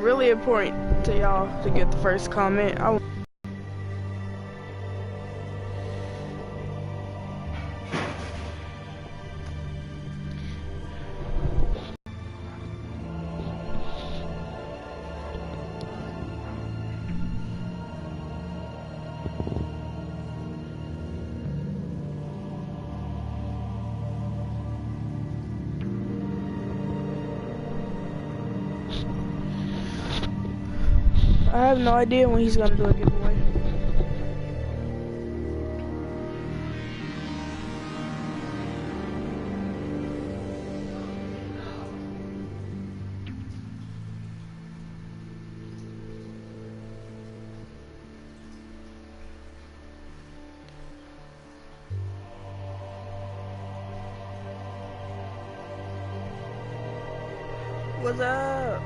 really important to y'all to get the first comment. I have no idea when he's gonna do a giveaway. What's up?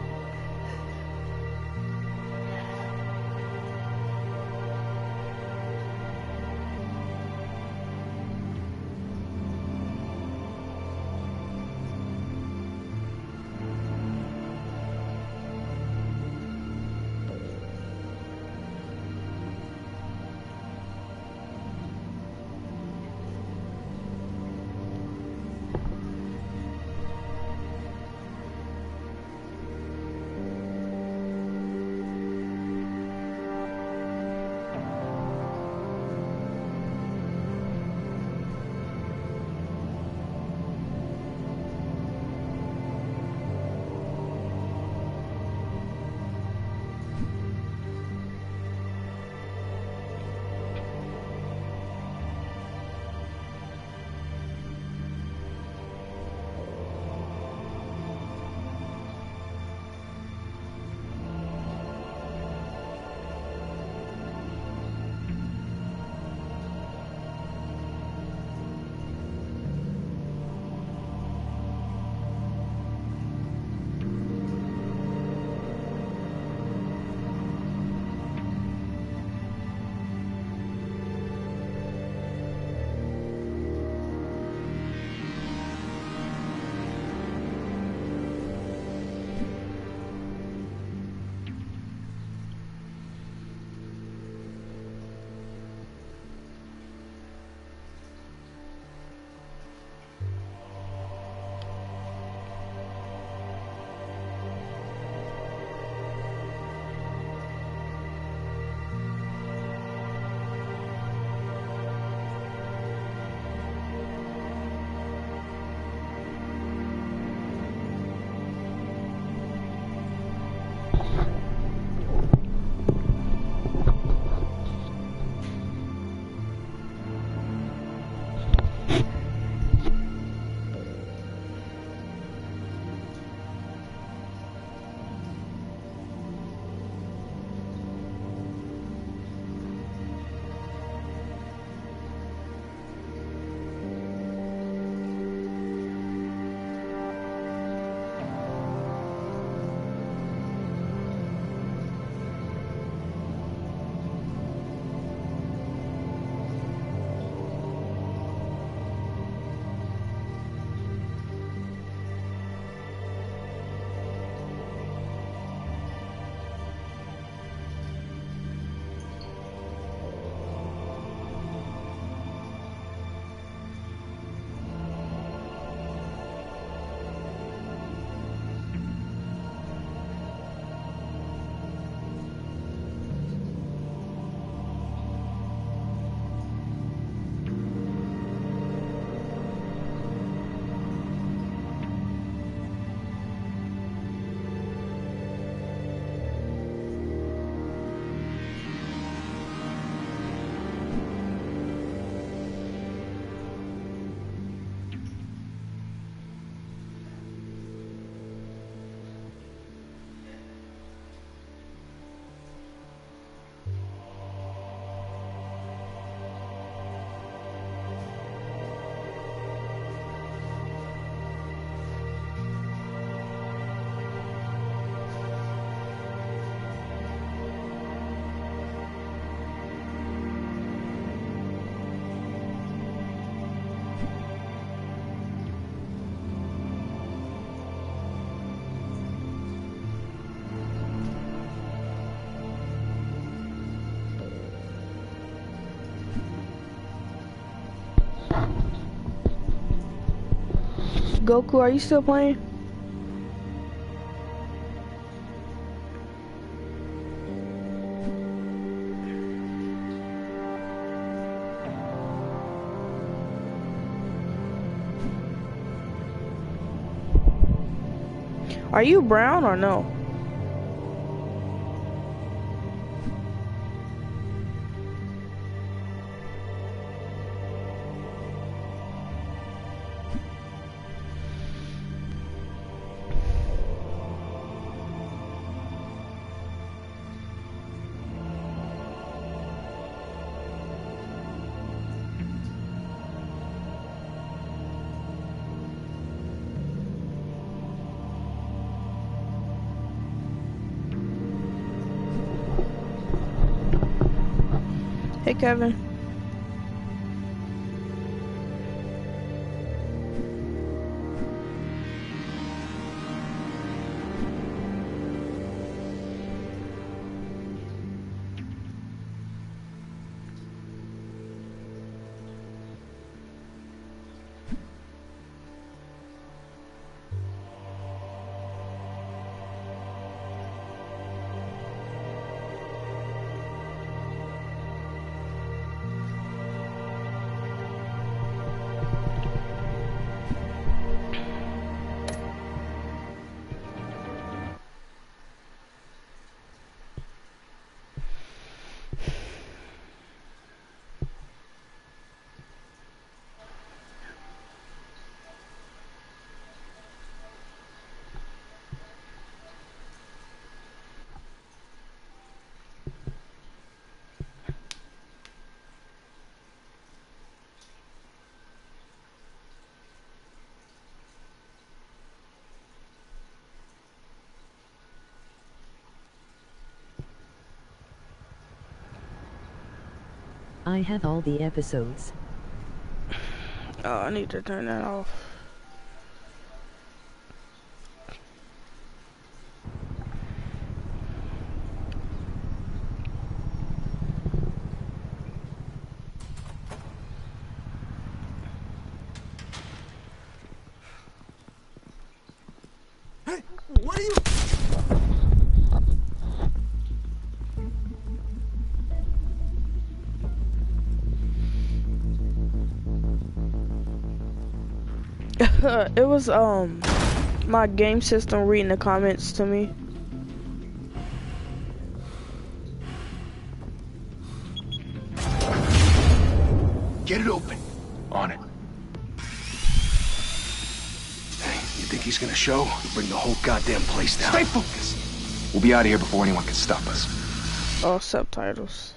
Goku, are you still playing? Are you brown or no? Hey, Kevin. I have all the episodes. Oh, I need to turn that off. Hey, what are you? It was my game system reading the comments to me. Get it open. On it. Hey, you think he's gonna show? Bring the whole goddamn place down. Stay focused. We'll be out of here before anyone can stop us. Oh, subtitles.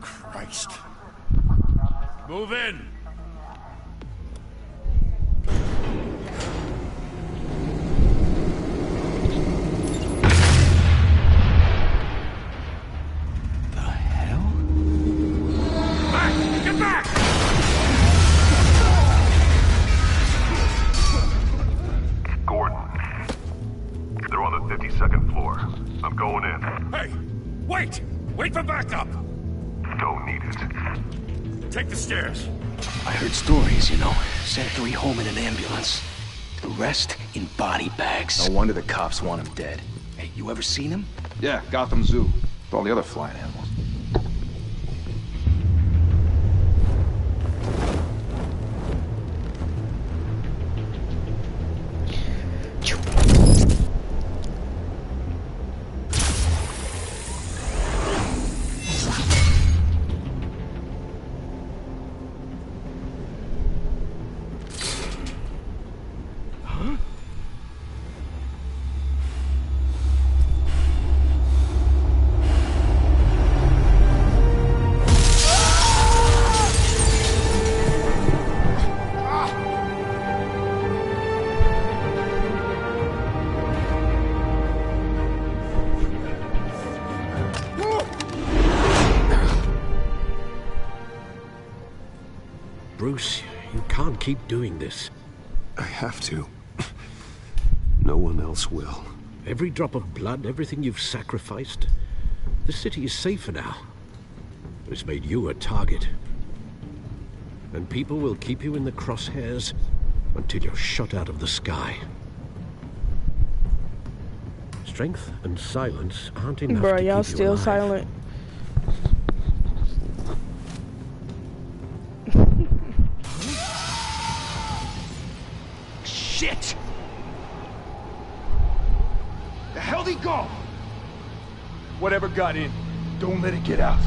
Christ. Move in. The hell? Back! Get back! Gordon. They're on the 52nd floor. I'm going in. Hey! Wait! Wait for backup! Don't need it. Take the stairs. I heard stories, you know. Sent 3 home in an ambulance. The rest in body bags. No wonder the cops want him dead. Hey, you ever seen him? Yeah, Gotham Zoo. With all the other flying animals. Bruce, you can't keep doing this. I have to. No one else will. Every drop of blood, everything you've sacrificed. The city is safer now. But it's made you a target. And people will keep you in the crosshairs until you're shot out of the sky. Strength and silence aren't enough Bro, to y'all keep you still alive. silent. Shit! The hell'd he go? Whatever got in, don't let it get out.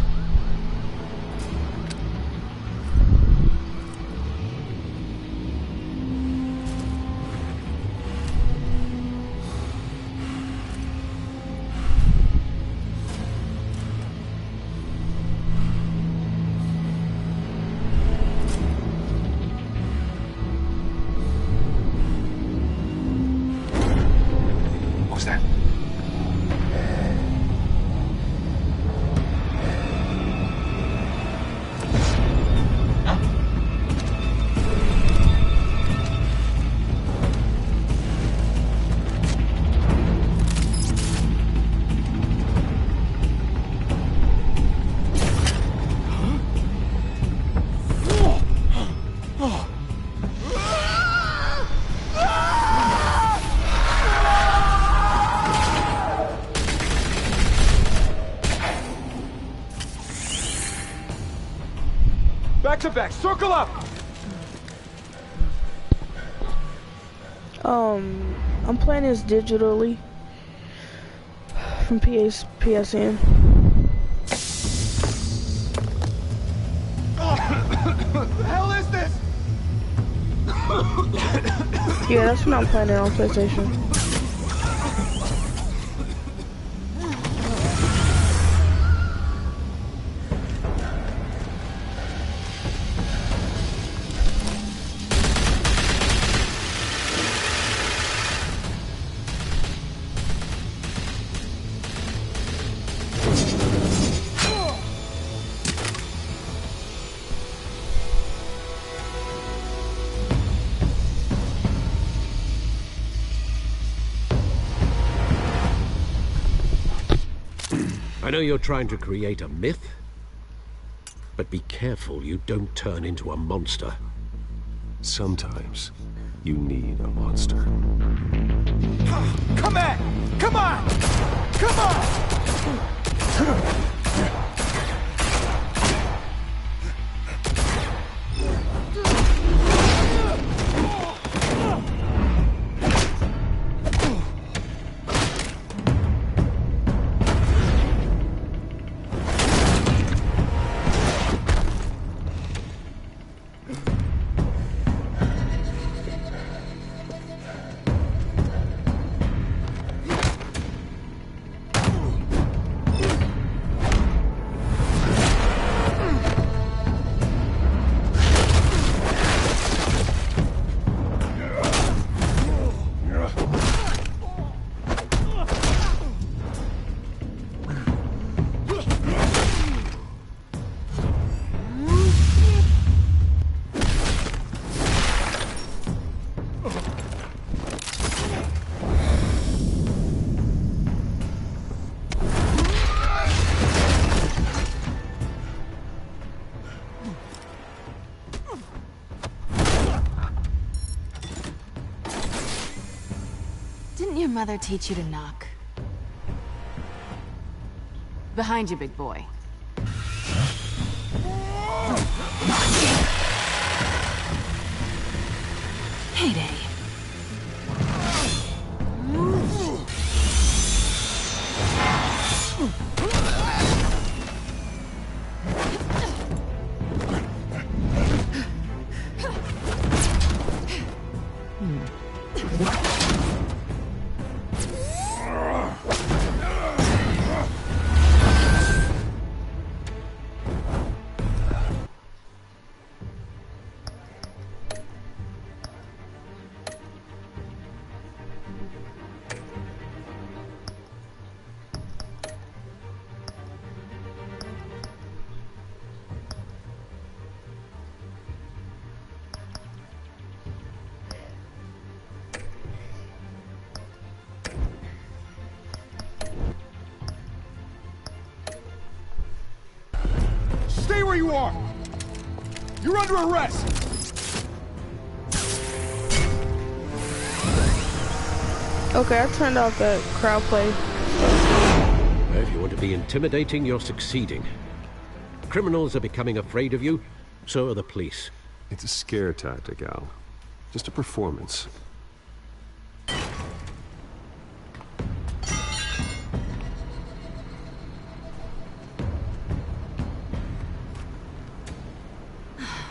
What was that? Back to back, circle up! I'm playing this digitally from PSN. The hell is this? Yeah, that's when I'm playing it on PlayStation. I know you're trying to create a myth, but be careful you don't turn into a monster. Sometimes you need a monster. Come at! Come on! Come on! Didn't your mother teach you to knock? Behind you, big boy. Heyday. you are! You're under arrest! Okay, I turned off that crowd play. If you want to be intimidating, you're succeeding. Criminals are becoming afraid of you, so are the police. It's a scare tactic, Al. Just a performance.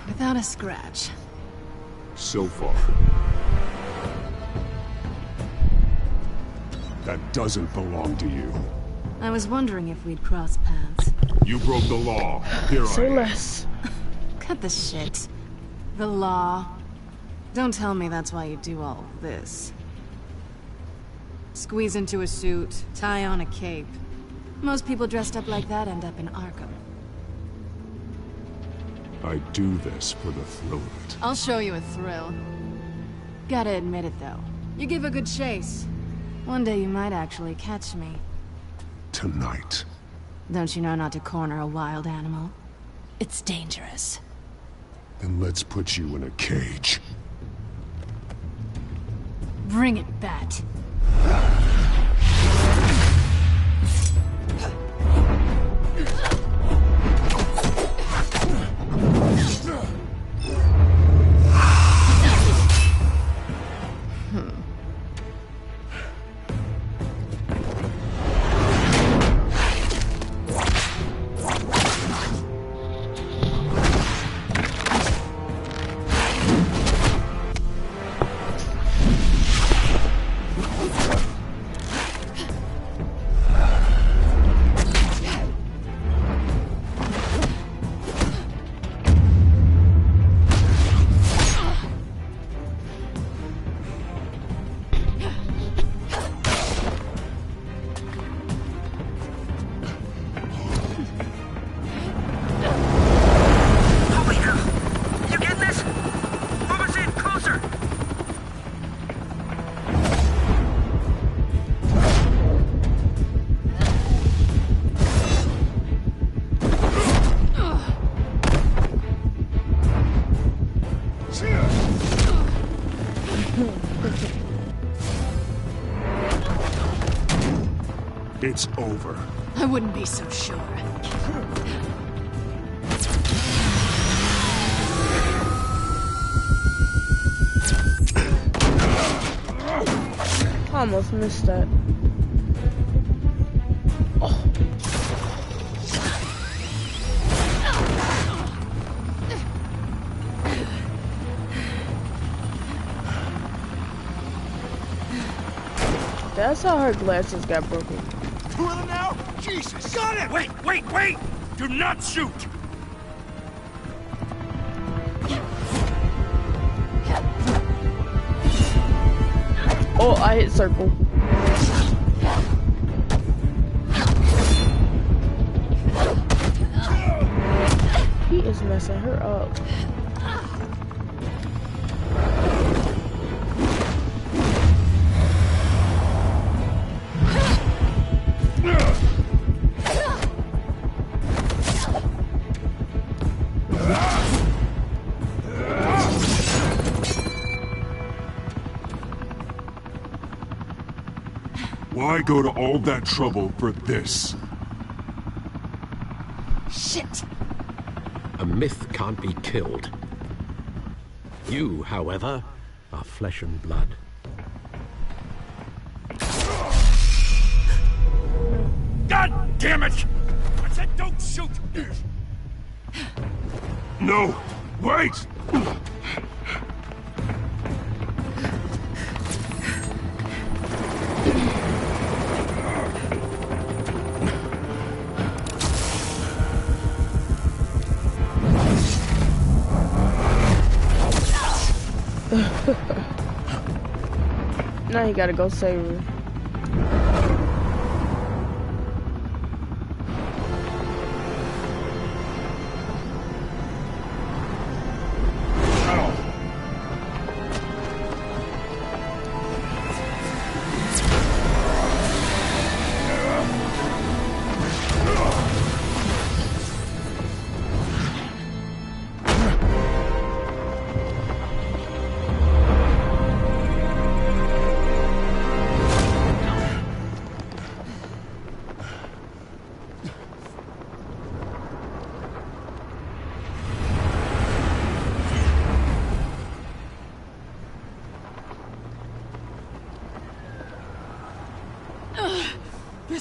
Without a scratch. So far. That doesn't belong to you. I was wondering if we'd cross paths. You broke the law. Here Say I am. less. Cut the shit. The law. Don't tell me that's why you do all this. Squeeze into a suit, tie on a cape. Most people dressed up like that end up in Arkham. I do this for the thrill of it. I'll show you a thrill. Gotta admit it, though. You give a good chase. One day you might actually catch me. Tonight. Don't you know not to corner a wild animal? It's dangerous. Then let's put you in a cage. Bring it, Bat. It's over. I wouldn't be so sure. I almost missed that. Oh. That's how her glasses got broken. Two of them now? Jesus! Got it! Wait! Do not shoot! Oh, I hit circle. He is messing her up. Why go to all that trouble for this? Shit! A myth can't be killed. You, however, are flesh and blood. God damn it! I said don't shoot! No! Wait! Now you gotta go save her.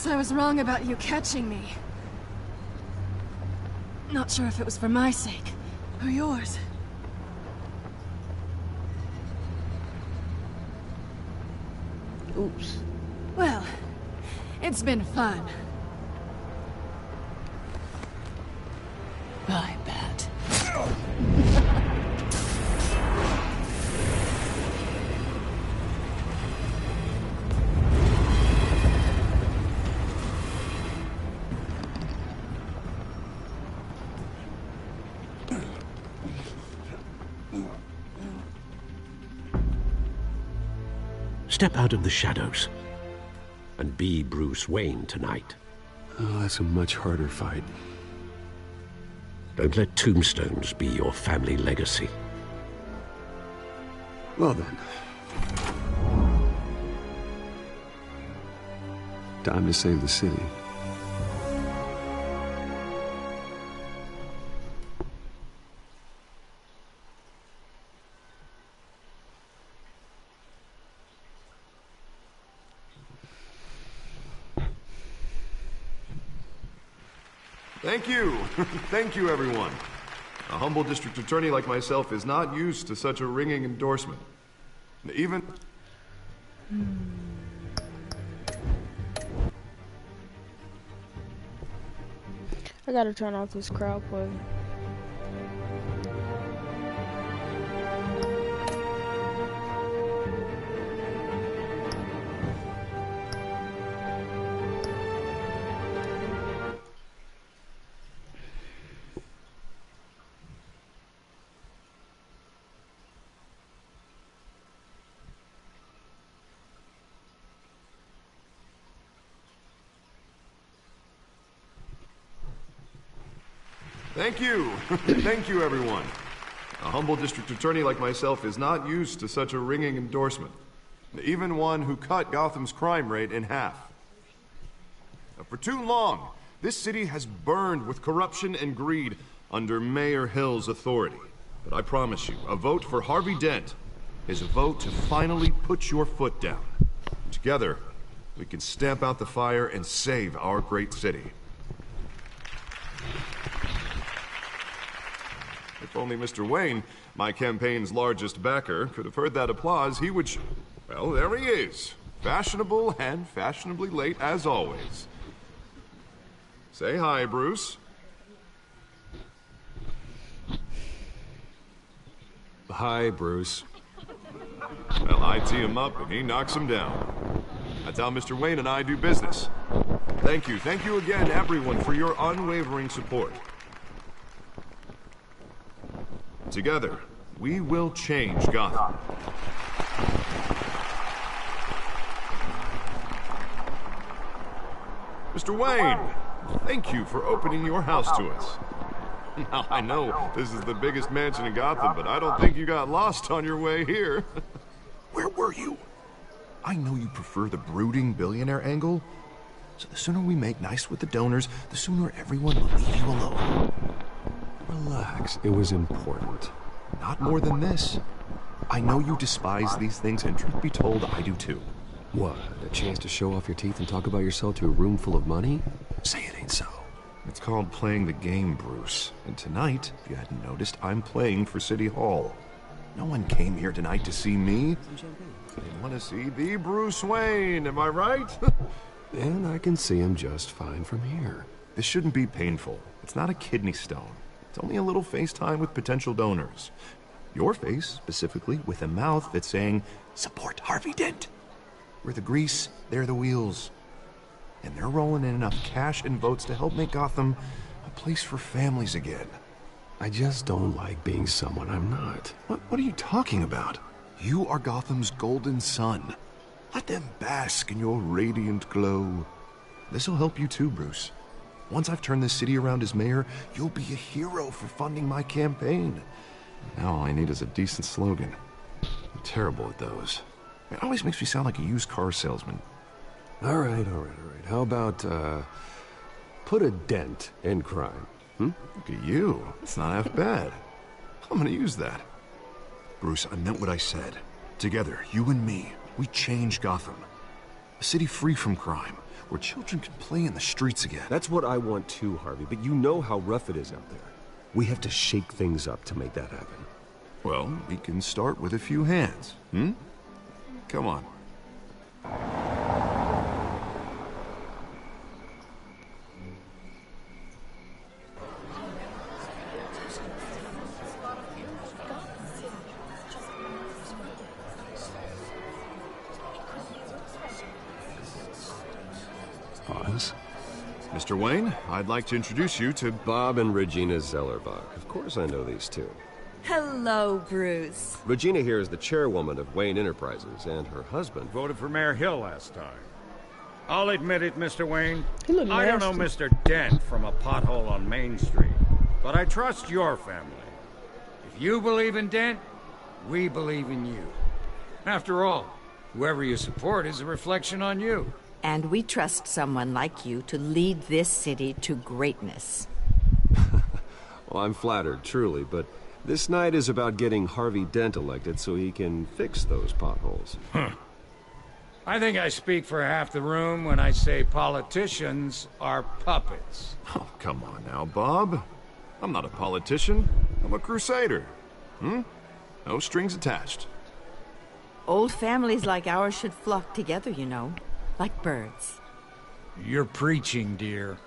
guess I was wrong about you catching me. Not sure if it was for my sake, or yours. Oops. Well, it's been fun. I bet. Step out of the shadows and be Bruce Wayne tonight. Oh, that's a much harder fight. Don't let tombstones be your family legacy. Well then. Time to save the city. Thank you. Thank you, everyone. A humble district attorney like myself is not used to such a ringing endorsement. Even... I gotta turn off this crowd play. Thank you. Thank you, everyone. A humble district attorney like myself is not used to such a ringing endorsement. Even one who cut Gotham's crime rate in half. For too long, this city has burned with corruption and greed under Mayor Hill's authority. But I promise you, a vote for Harvey Dent is a vote to finally put your foot down. Together, we can stamp out the fire and save our great city. If only Mr. Wayne, my campaign's largest backer, could have heard that applause, he would... Well, there he is. Fashionable and fashionably late as always. Say hi, Bruce. Hi, Bruce. Well, I tee him up and he knocks him down. That's how Mr. Wayne and I do business. Thank you again, everyone, for your unwavering support. Together, we will change Gotham. Mr. Wayne, thank you for opening your house to us. Now, I know this is the biggest mansion in Gotham, but I don't think you got lost on your way here. Where were you? I know you prefer the brooding billionaire angle, so the sooner we make nice with the donors, the sooner everyone will leave you alone. Relax, it was important. Not more than this. I know you despise these things, and truth be told, I do too. What, a chance to show off your teeth and talk about yourself to a room full of money? Say it ain't so. It's called playing the game, Bruce. And tonight, if you hadn't noticed, I'm playing for City Hall. No one came here tonight to see me. They want to see the Bruce Wayne, am I right? And I can see him just fine from here. This shouldn't be painful. It's not a kidney stone. It's only a little FaceTime with potential donors. Your face, specifically, with a mouth that's saying, support Harvey Dent. We're the grease, they're the wheels. And they're rolling in enough cash and votes to help make Gotham a place for families again. I just don't like being someone I'm not. What are you talking about? You are Gotham's golden sun. Let them bask in your radiant glow. This'll help you too, Bruce. Once I've turned this city around as mayor, you'll be a hero for funding my campaign. Now all I need is a decent slogan. I'm terrible at those. It always makes me sound like a used car salesman. All right. How about, put a dent in crime? Look at you. That's not half bad. I'm gonna use that. Bruce, I meant what I said. Together, you and me, we change Gotham. A city free from crime, where children can play in the streets again. That's what I want too, Harvey, but you know how rough it is out there. We have to shake things up to make that happen. Well, we can start with a few hands, Come on. Pause. Mr. Wayne, I'd like to introduce you to Bob and Regina Zellerbach. Of course I know these two. Hello, Bruce. Regina here is the chairwoman of Wayne Enterprises, and her husband voted for Mayor Hill last time. I'll admit it, Mr. Wayne. I don't know Mr. Dent from a pothole on Main Street, but I trust your family. If you believe in Dent, we believe in you. After all, whoever you support is a reflection on you. And we trust someone like you to lead this city to greatness. Well, I'm flattered, truly, but this night is about getting Harvey Dent elected so he can fix those potholes. I think I speak for half the room when I say politicians are puppets. Oh, come on now, Bob. I'm not a politician. I'm a crusader. No strings attached. Old families like ours should flock together, you know. Like birds. You're preaching, dear.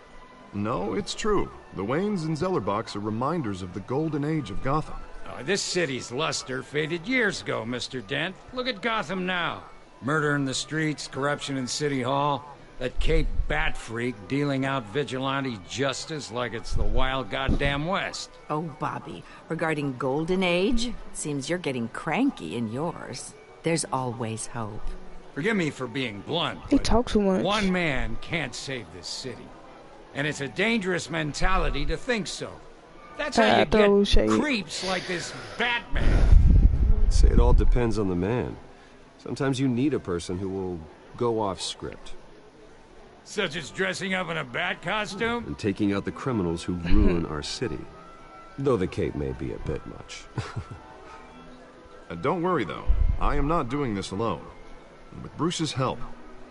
No, it's true. The Waynes and Zellerbachs are reminders of the golden age of Gotham. This city's luster faded years ago, Mr. Dent. Look at Gotham now. Murder in the streets, corruption in City Hall, that Cape Bat freak dealing out vigilante justice like it's the wild goddamn West. Oh, Bobby, regarding Golden Age, seems you're getting cranky in yours. There's always hope. Forgive me for being blunt, He talks too much. one man can't save this city. And it's a dangerous mentality to think so. That's how you get creeps like this Batman. I'd say it all depends on the man. Sometimes you need a person who will go off script. Such as dressing up in a bat costume? And taking out the criminals who ruin our city. Though the cape may be a bit much. Don't worry, though. I am not doing this alone. With Bruce's help,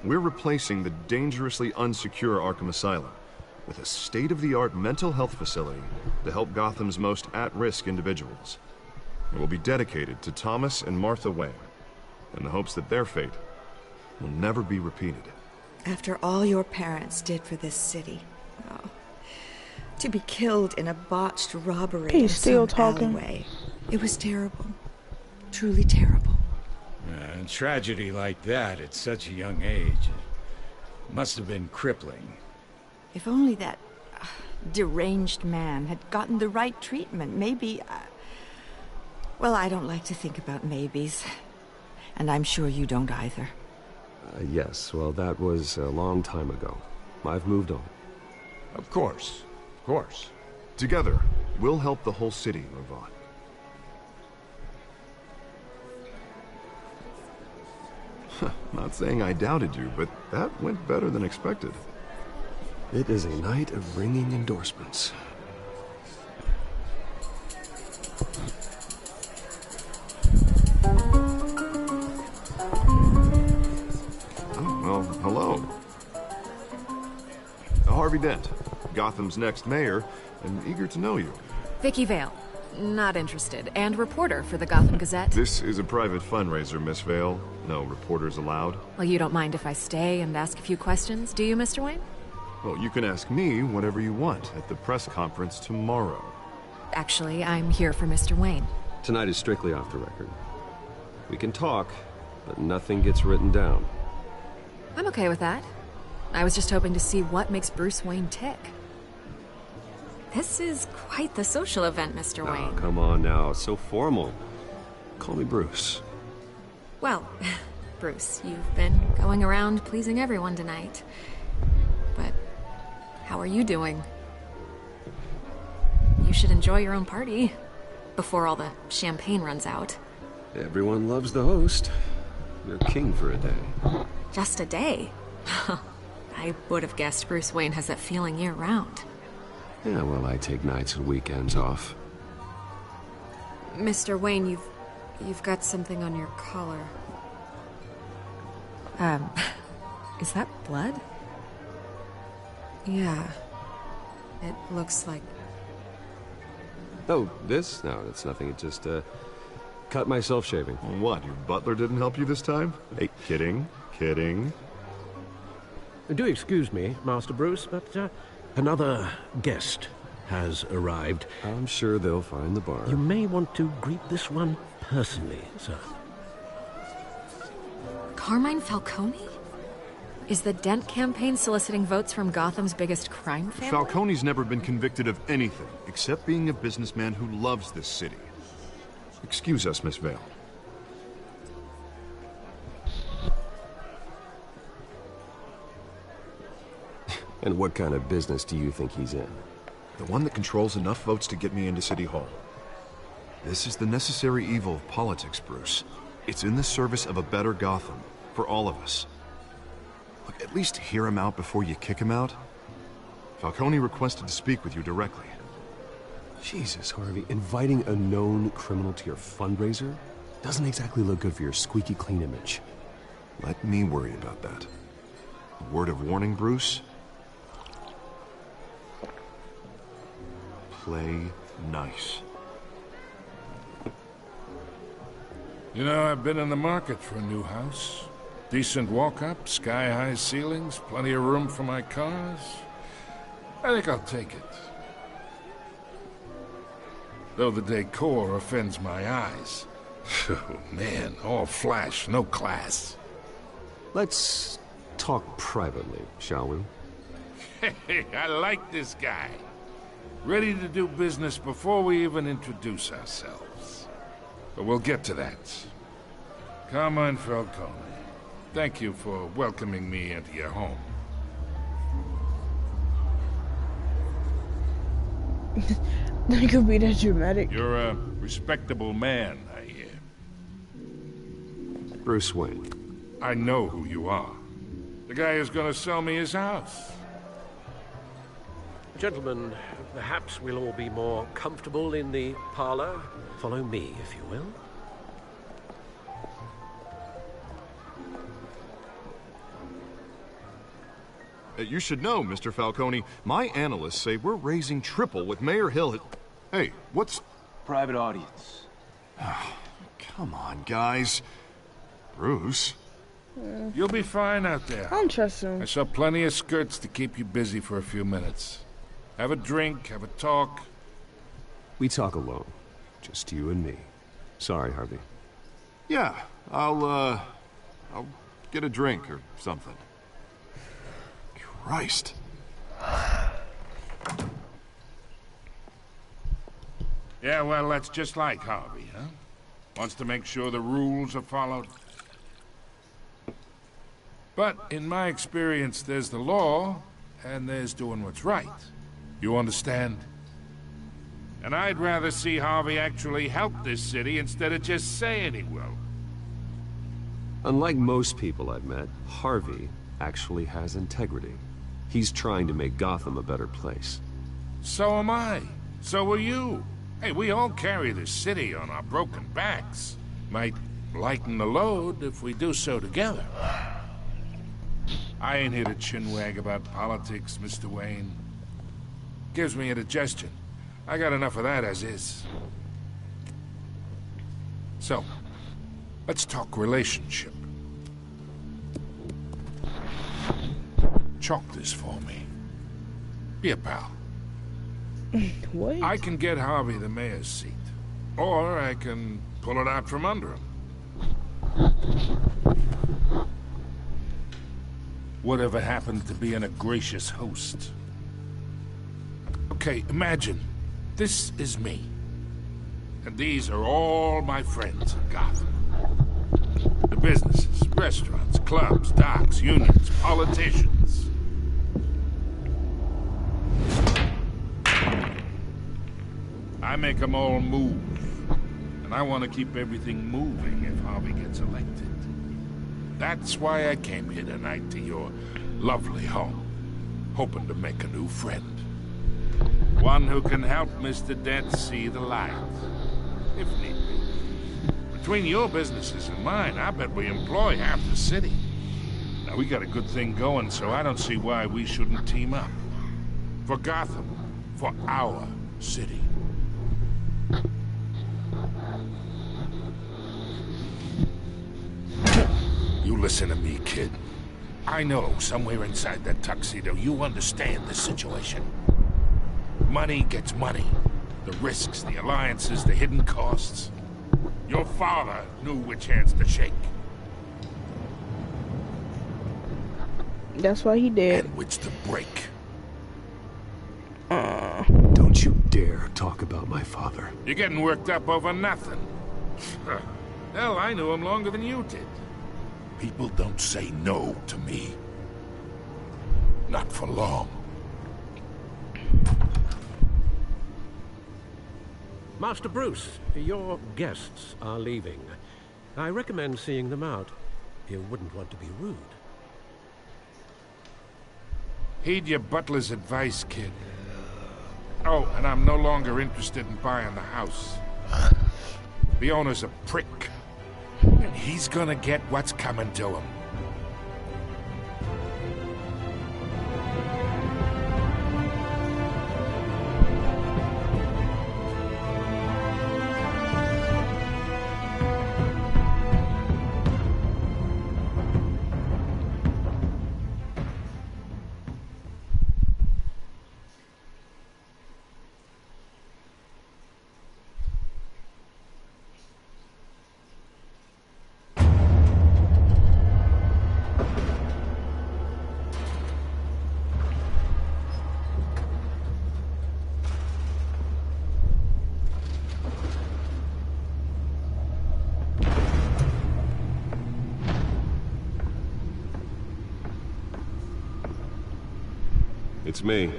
we're replacing the dangerously unsecure Arkham Asylum with a state-of-the-art mental health facility to help Gotham's most at-risk individuals. It will be dedicated to Thomas and Martha Wayne, in the hopes that their fate will never be repeated. After all your parents did for this city, to be killed in a botched robbery in some alleyway, it was terrible. Truly terrible. A tragedy like that at such a young age must have been crippling. If only that deranged man had gotten the right treatment, maybe... Well, I don't like to think about maybes. And I'm sure you don't either. Yes, well, that was a long time ago. I've moved on. Of course. Of course. Together, we'll help the whole city move on. Not saying I doubted you, but that went better than expected. It is a night of ringing endorsements. Oh, well, hello. Harvey Dent, Gotham's next mayor, and eager to know you. Vicky Vale. Not interested. And reporter for the Gotham Gazette. This is a private fundraiser, Miss Vale. No reporters allowed. Well, you don't mind if I stay and ask a few questions, do you, Mr. Wayne? Well, you can ask me whatever you want at the press conference tomorrow. Actually, I'm here for Mr. Wayne. Tonight is strictly off the record. We can talk, but nothing gets written down. I'm okay with that. I was just hoping to see what makes Bruce Wayne tick. This is quite the social event, Mr. Wayne. Oh, come on now. It's so formal. Call me Bruce. Well, Bruce, you've been going around pleasing everyone tonight. But how are you doing? You should enjoy your own party before all the champagne runs out. Everyone loves the host. You're king for a day. Just a day? I would have guessed Bruce Wayne has that feeling year-round. Yeah, well, I take nights and weekends off. Mr. Wayne, you've got something on your collar. Is that blood? Yeah. It looks like... Oh, this? No, it's nothing. It just, cut myself shaving. What, your butler didn't help you this time? Hey, kidding. Do excuse me, Master Bruce, but another guest has arrived. I'm sure they'll find the bar. You may want to greet this one personally, sir. Carmine Falcone? Is the Dent campaign soliciting votes from Gotham's biggest crime family? Falcone's never been convicted of anything, except being a businessman who loves this city. Excuse us, Miss Vale. And what kind of business do you think he's in? The one that controls enough votes to get me into City Hall. This is the necessary evil of politics, Bruce. It's in the service of a better Gotham, for all of us. Look, at least hear him out before you kick him out. Falcone requested to speak with you directly. Jesus, Harvey, inviting a known criminal to your fundraiser doesn't exactly look good for your squeaky clean image. Let me worry about that. A word of warning, Bruce? Play nice. You know, I've been in the market for a new house. Decent walk-up, sky-high ceilings, plenty of room for my cars. I think I'll take it. Though the decor offends my eyes. Oh, man, all flash, no class. Let's talk privately, shall we? Hey, I like this guy. Ready to do business before we even introduce ourselves. But we'll get to that. Carmine Falcone, thank you for welcoming me into your home. That could be that dramatic. You're a respectable man, I hear. Bruce Wayne. I know who you are. The guy who's gonna sell me his house. Gentlemen, perhaps we'll all be more comfortable in the parlor. Follow me, if you will. You should know, Mr. Falcone, my analysts say we're raising triple with Mayor Hill. Hey, what's... Private audience. Come on, guys. Bruce? You'll be fine out there. I don't trust him. I saw plenty of skirts to keep you busy for a few minutes. Have a drink, have a talk. We talk alone. Just you and me. Sorry, Harvey. Yeah, I'll get a drink or something. Christ. Yeah, well, that's just like Harvey, huh? Wants to make sure the rules are followed. But in my experience, there's the law, and there's doing what's right. You understand? And I'd rather see Harvey actually help this city instead of just saying he will. Unlike most people I've met, Harvey actually has integrity. He's trying to make Gotham a better place. So am I. So are you. Hey, we all carry this city on our broken backs. Might lighten the load if we do so together. I ain't here to chinwag about politics, Mr. Wayne. Gives me indigestion. I got enough of that as is. So, let's talk relationship. Chalk this for me. Be a pal. What? I can get Harvey the mayor's seat. Or I can pull it out from under him. Whatever happened to being a gracious host? Okay, imagine. This is me. And these are all my friends in Gotham. The businesses, restaurants, clubs, docks, unions, politicians. I make them all move. And I want to keep everything moving if Harvey gets elected. That's why I came here tonight to your lovely home, hoping to make a new friend. One who can help Mr. Dent see the light, if need be. Between your businesses and mine, I bet we employ half the city. Now, we got a good thing going, so I don't see why we shouldn't team up. For Gotham. For our city. You listen to me, kid. I know somewhere inside that tuxedo you understand the situation. Money gets money. The risks, the alliances, the hidden costs. Your father knew which hands to shake. That's why he did. And which to break. Don't you dare talk about my father. You're getting worked up over nothing. Hell, I knew him longer than you did. People don't say no to me. Not for long. Master Bruce, your guests are leaving. I recommend seeing them out. You wouldn't want to be rude. Heed your butler's advice, kid. Oh, and I'm no longer interested in buying the house. The owner's a prick. And he's gonna get what's coming to him. It's me.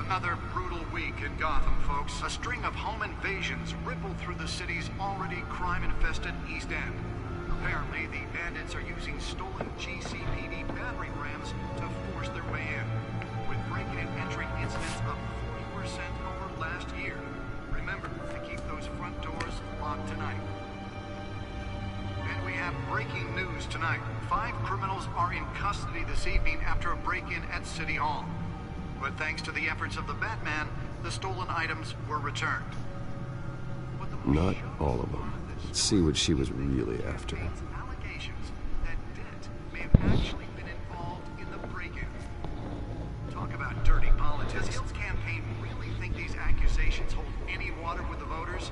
Another brutal week in Gotham, folks. A string of home invasions rippled through the city's already crime-infested East End. Apparently, the bandits are using stolen GCPD battering rams to force their way in, with breaking and entering incidents up 40% over last year. Remember to keep those front doors locked tonight. And we have breaking news tonight. 5 criminals are in custody this evening after a break-in at City Hall. But thanks to the efforts of the Batman, the stolen items were returned. Not all of them. Let's see what she was really after. Allegations that Dent may have actually been involved in the break-in. Talk about dirty politics. Does Hill's campaign really think these accusations hold any water with the voters?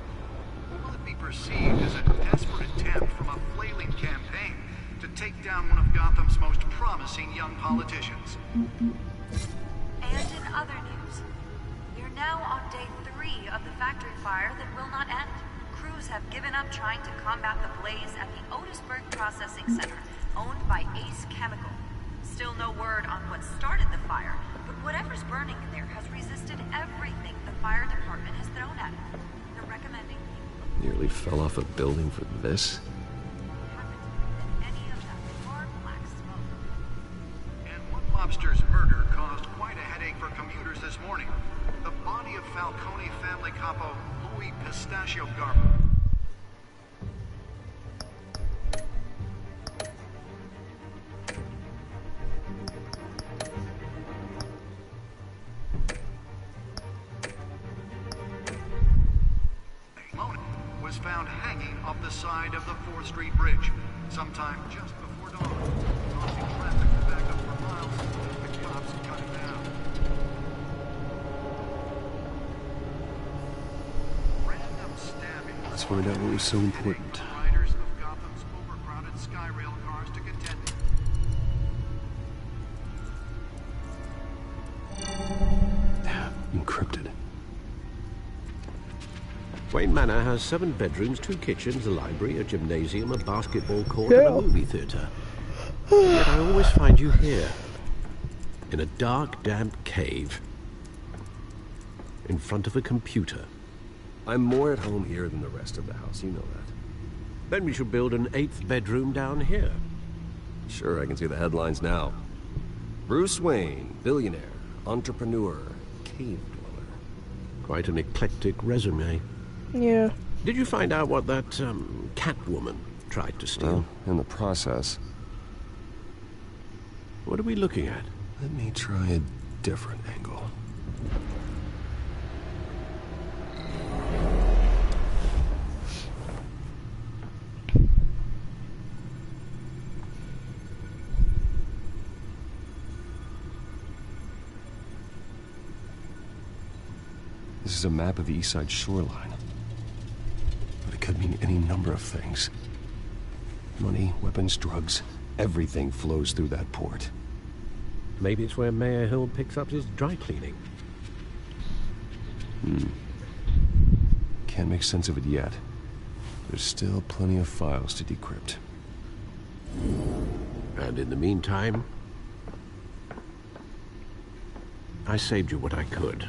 Or will it be perceived as a desperate attempt from a flailing campaign to take down one of Gotham's most promising young politicians? And in other news, we're now on day 3 of the factory fire that will not end. Crews have given up trying to combat the blaze at the Otisburg Processing Center, owned by Ace Chemical. Still no word on what started the fire, but whatever's burning in there has resisted everything the fire department has thrown at it. They're recommending people Nearly fell off a building for this? Lobster's murder caused quite a headache for commuters this morning. The body of Falcone family capo Louis Pistachio Garbo. Mona was found hanging off the side of the 4th Street Bridge, sometime just before dawn, causing traffic to back up for miles. The cops cut it down. Random stabbing. Let's find out what was so important. Riders of Gotham's overcrowded Skyrail cars to contend. Encrypted. Wayne Manor has 7 bedrooms, 2 kitchens, a library, a gymnasium, a basketball court, and a movie theater. Yet I always find you here, in a dark, damp cave. in front of a computer. I'm more at home here than the rest of the house, you know that. Then we should build an 8th bedroom down here. Sure, I can see the headlines now. Bruce Wayne, billionaire, entrepreneur, cave dweller. Quite an eclectic resume. Yeah. Did you find out what that, Catwoman tried to steal? Well, in the process. What are we looking at? Let me try a different angle. This is a map of the East Side shoreline. But it could mean any number of things. Money, weapons, drugs, everything flows through that port. Maybe it's where Mayor Hill picks up his dry cleaning. Can't make sense of it yet. There's still plenty of files to decrypt. And in the meantime, I saved you what I could.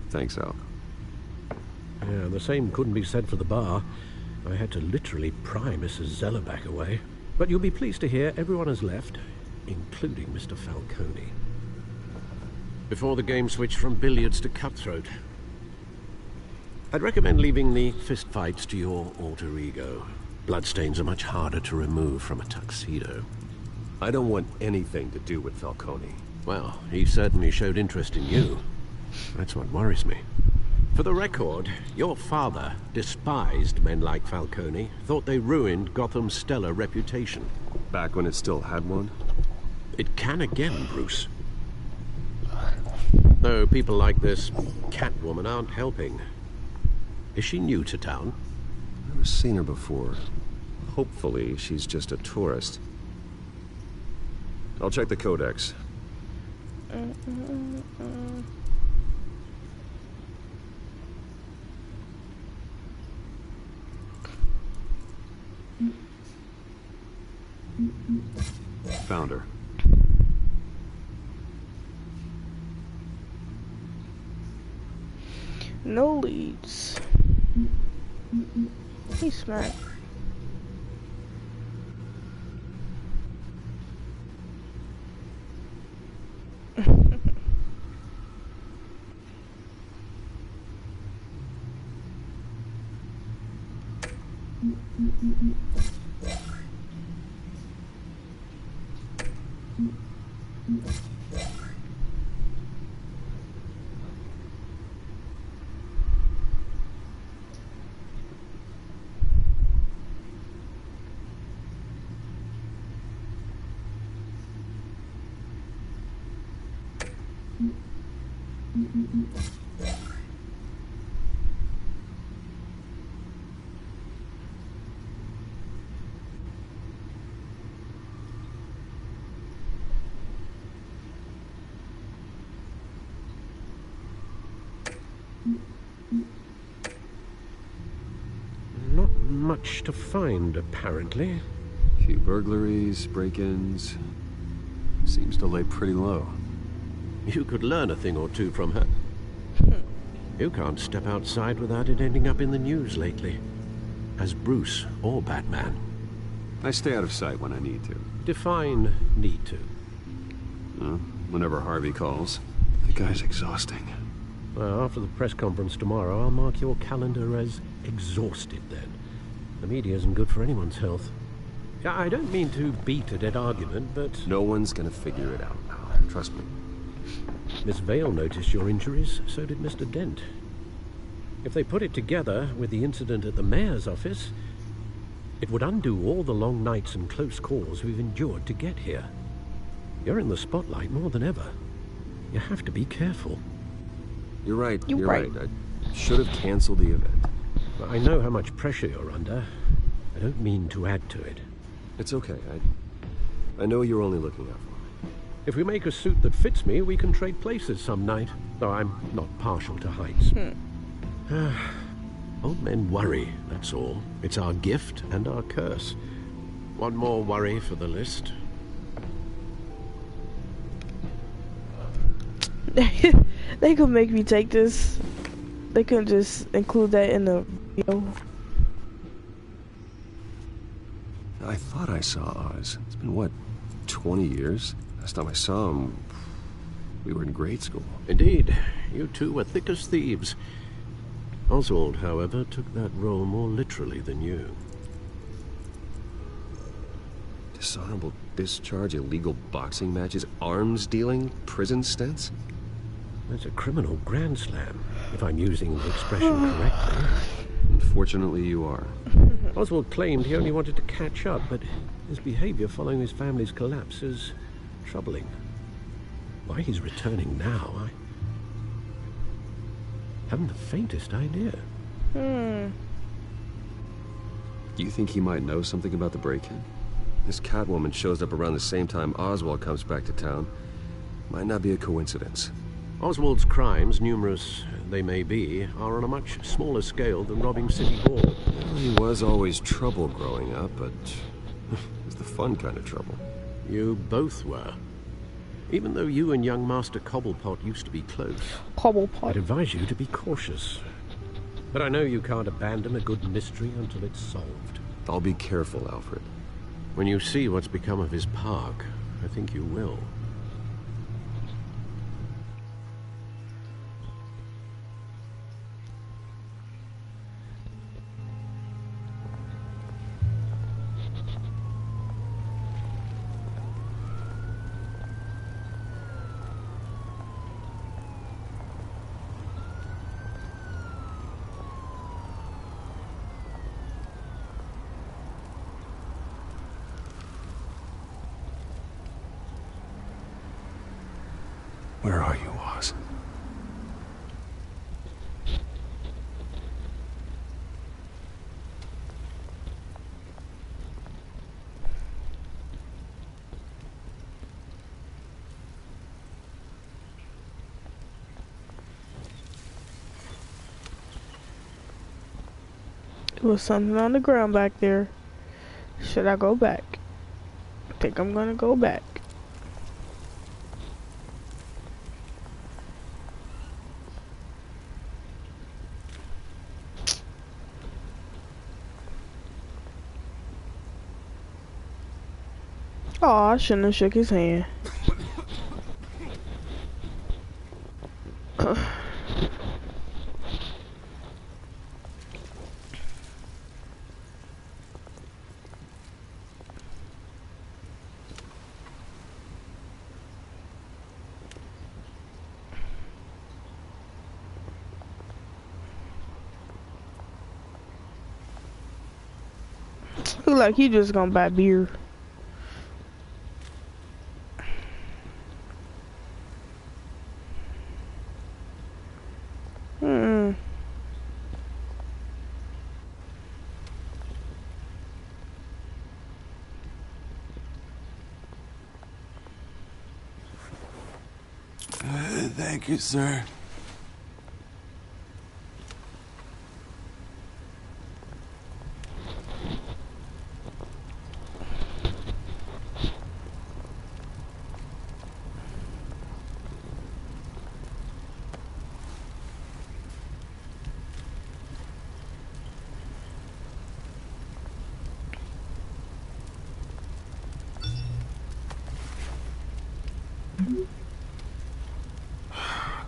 Thanks, Al. Yeah, the same couldn't be said for the bar. I had to literally pry Mrs. Zellerback away. But you'll be pleased to hear everyone has left, including Mr. Falcone. Before the game switched from billiards to cutthroat. I'd recommend leaving the fistfights to your alter ego. Bloodstains are much harder to remove from a tuxedo. I don't want anything to do with Falcone. Well, he certainly showed interest in you. That's what worries me. For the record, your father despised men like Falcone, thought they ruined Gotham's stellar reputation. Back when it still had one? It can again, Bruce. Though people like this Catwoman aren't helping. Is she new to town? Never seen her before. Hopefully, she's just a tourist. I'll check the codex. Found her. No leads. He's smart. Not much to find, apparently. Few burglaries, break-ins. Seems to lay pretty low. You could learn a thing or two from her. You can't step outside without it ending up in the news lately. As Bruce or Batman. I stay out of sight when I need to. Define need to. Whenever Harvey calls. The guy's exhausting. Well, after the press conference tomorrow, I'll mark your calendar as exhausted then. The media isn't good for anyone's health. I don't mean to beat a dead argument, but... No one's gonna figure it out now. Trust me. Miss Vale noticed your injuries, so did Mr. Dent. If they put it together with the incident at the mayor's office, it would undo all the long nights and close calls we've endured to get here. You're in the spotlight more than ever. You have to be careful. You're right. You're right. I should have canceled the event. I know how much pressure you're under. I don't mean to add to it. It's okay. I know you're only looking out for me. If we make a suit that fits me, we can trade places some night. Though I'm not partial to heights. Old men worry, that's all. It's our gift and our curse. One more worry for the list. They could make me take this. They couldn't just include that in the video. I thought I saw Oz. It's been, what, 20 years? Last time I saw him, we were in grade school. Indeed. You two were thick as thieves. Oswald, however, took that role more literally than you. Dishonorable discharge, illegal boxing matches, arms dealing, prison stints? That's a criminal grand slam, if I'm using the expression correctly. Unfortunately, you are. Oswald claimed he only wanted to catch up, but his behavior following his family's collapse is troubling. Why he's returning now, I haven't the faintest idea. Do you think he might know something about the break-in? This Catwoman shows up around the same time Oswald comes back to town. Might not be a coincidence. Oswald's crimes, numerous they may be, are on a much smaller scale than robbing City Hall. Well, he was always trouble growing up, but it was the fun kind of trouble. You both were. Even though you and young Master Cobblepot used to be close, Cobblepot, I'd advise you to be cautious. But I know you can't abandon a good mystery until it's solved. I'll be careful, Alfred. When you see what's become of his park, I think you will. Where are you, Oz? There was something on the ground back there. Should I go back? I think I'm gonna go back. Oh, I shouldn't have shook his hand. Look like he just gonna buy beer. Thank you, sir.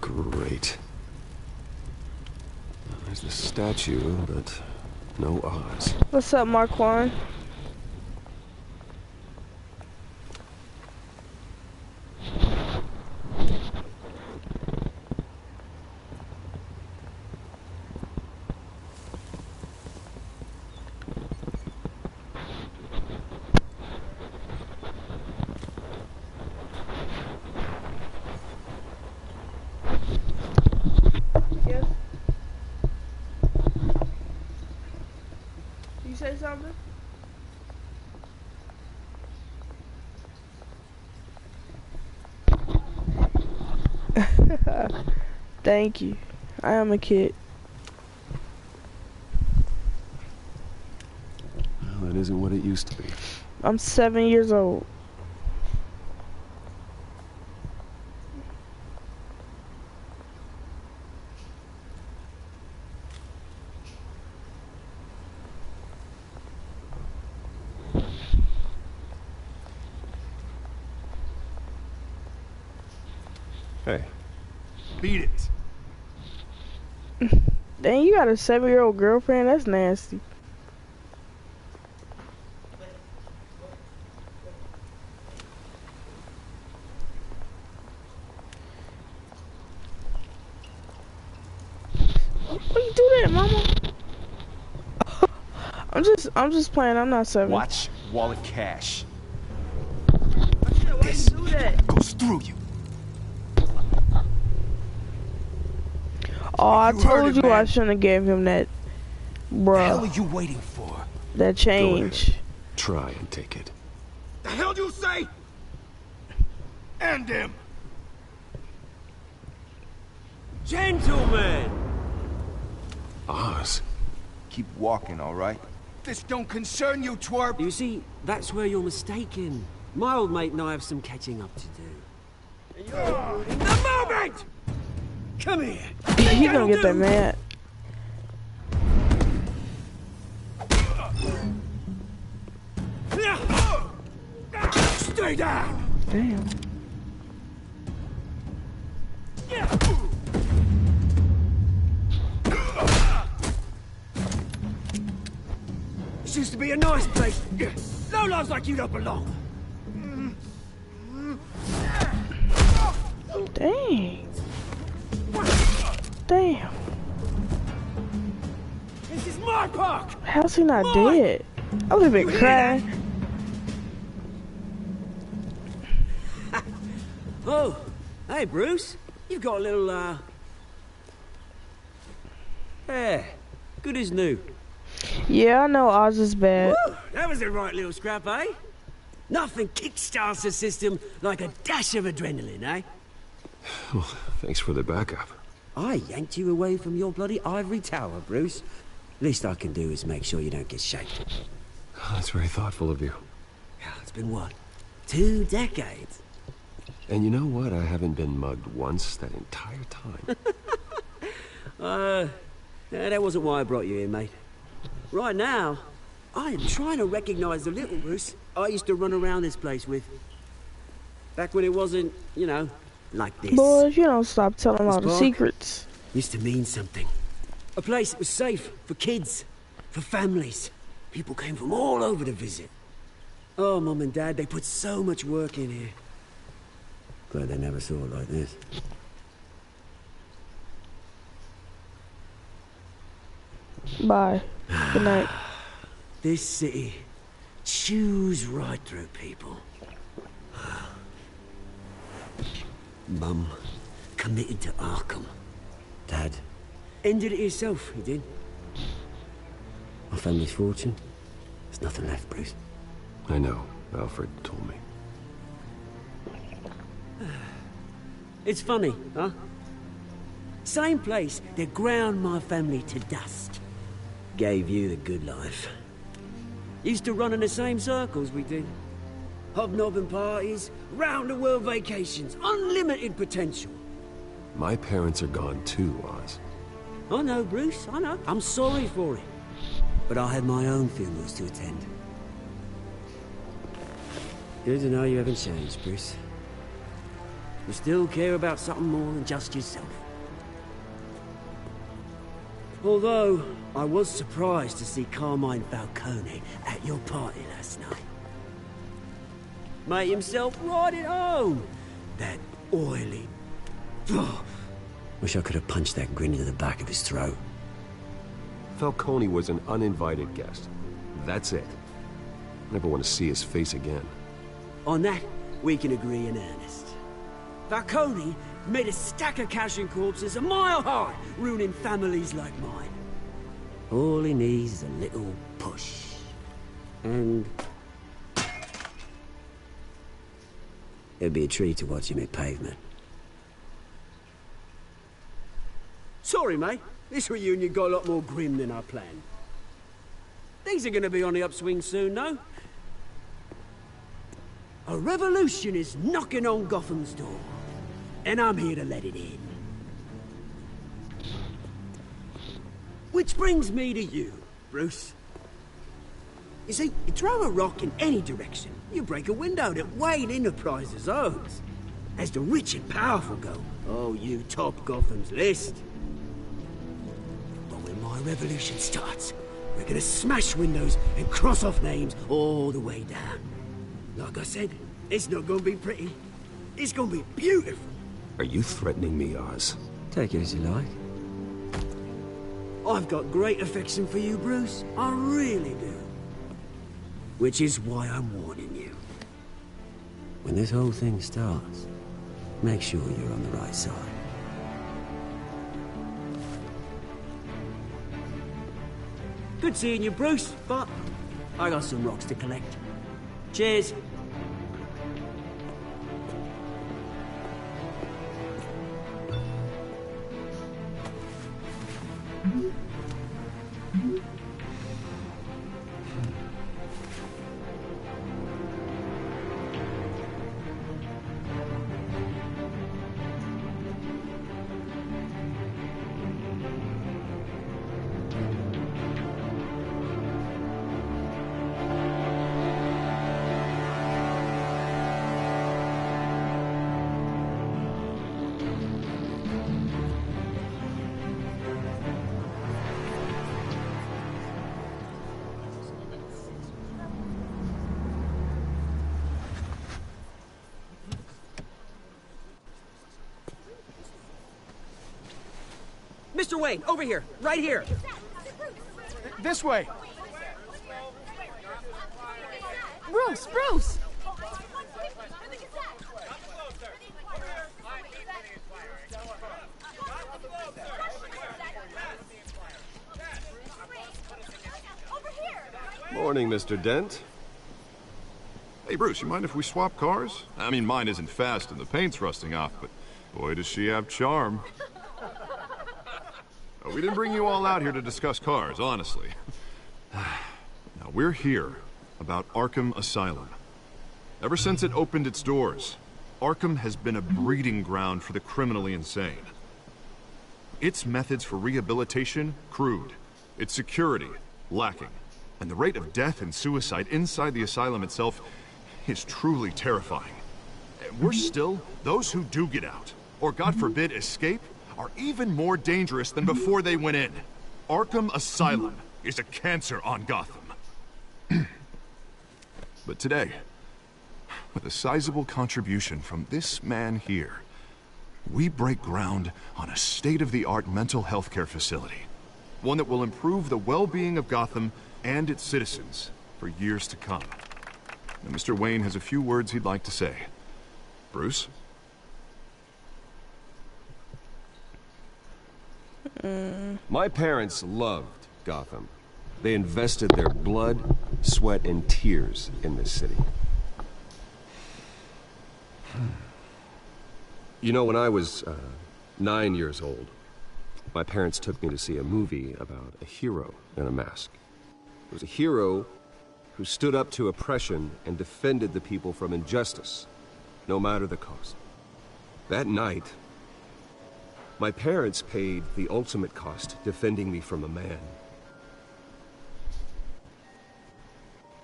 Great. There's the statue, but no Oz. What's up, Marquand? Say something? Thank you. I am a kid. Well, it isn't what it used to be. I'm 7 years old. Hey. Beat it. Dang, you got a 7-year-old girlfriend? That's nasty. Why you do that, mama? I'm just playing. I'm not 7. Watch wallet cash. Why This you do that? goes through you. Oh, I You heard told it, you I man. shouldn't have gave him that, The hell are bruh. you waiting for? That change. Try and take it. The hell do you say? End him. Gentlemen! Oz. Keep walking, all right? This don't concern you, twerp. You see, that's where you're mistaken. My old mate and I have some catching up to do. And you're in the moment! Come here! He gonna get that mad. Stay down! Damn. This used to be a nice place. No lives like you don't belong. Dang. Damn. This is my park! How's he not dead? I would have been crying. Oh, hey Bruce. You've got a little, yeah, good as new. Yeah, I know Oz is bad. Woo, that was a right little scrap, eh? Nothing kickstarts the system like a dash of adrenaline, eh? Well, thanks for the backup. I yanked you away from your bloody ivory tower, Bruce. Least I can do is make sure you don't get shaken. That's very thoughtful of you. Yeah, it's been what? 2 decades? And you know what? I haven't been mugged once that entire time. Yeah, that wasn't why I brought you here, mate. Right now, I am trying to recognize the little Bruce I used to run around this place with. Back when it wasn't, you know, like this. Boys, you don't stop telling This all the park secrets. used to mean something. A place that was safe for kids, for families. People came from all over to visit. Oh, Mum and Dad, they put so much work in here. Glad they never saw it like this. Bye. Good night. This city chews right through people. Mum committed to Arkham. Dad ended it himself, he did. My family's fortune. There's nothing left, Bruce. I know. Alfred told me. It's funny, huh? Same place that ground my family to dust. Gave you the good life. Used to run in the same circles we did. Hobnobbing parties, round-the-world vacations, unlimited potential. My parents are gone too, Oz. I know, Bruce, I know. I'm sorry for it. But I had my own funerals to attend. Good to know you haven't changed, Bruce. You still care about something more than just yourself. Although, I was surprised to see Carmine Falcone at your party last night. Made himself right at home. That oily... Wish I could have punched that grin into the back of his throat. Falcone was an uninvited guest. That's it. Never want to see his face again. On that, we can agree in earnest. Falcone made a stack of cash and corpses a mile high, ruining families like mine. All he needs is a little push. And... it'd be a treat to watch him hit pavement. Sorry, mate. This reunion got a lot more grim than I planned. Things are gonna be on the upswing soon, no? A revolution is knocking on Gotham's door. And I'm here to let it in. Which brings me to you, Bruce. You see, you throw a rock in any direction, you break a window that Wayne Enterprises owns. As the rich and powerful go, oh, you top Gotham's list. But when my revolution starts, we're gonna smash windows and cross off names all the way down. Like I said, it's not gonna be pretty. It's gonna be beautiful. Are you threatening me, Oz? Take it as you like. I've got great affection for you, Bruce. I really do. Which is why I'm warning you. When this whole thing starts, make sure you're on the right side. Good seeing you, Bruce, but I got some rocks to collect. Cheers. Mr. Wayne, over here, right here. This way. Bruce! Morning, Mr. Dent. Hey, Bruce, you mind if we swap cars? I mean, mine isn't fast and the paint's rusting off, but boy, does she have charm. We didn't bring you all out here to discuss cars, honestly. Now, we're here about Arkham Asylum. Ever since it opened its doors, Arkham has been a breeding ground for the criminally insane. Its methods for rehabilitation, crude. Its security, lacking. And the rate of death and suicide inside the asylum itself is truly terrifying. Worse still, those who do get out, or God forbid escape, are even more dangerous than before they went in. Arkham Asylum is a cancer on Gotham. But today, with a sizable contribution from this man here, we break ground on a state-of-the-art mental health care facility. One that will improve the well-being of Gotham and its citizens for years to come. Now, Mr. Wayne has a few words he'd like to say. Bruce? My parents loved Gotham. They invested their blood, sweat, and tears in this city. You know, when I was 9 years old, my parents took me to see a movie about a hero in a mask. It was a hero who stood up to oppression and defended the people from injustice, no matter the cost. That night, my parents paid the ultimate cost defending me from a man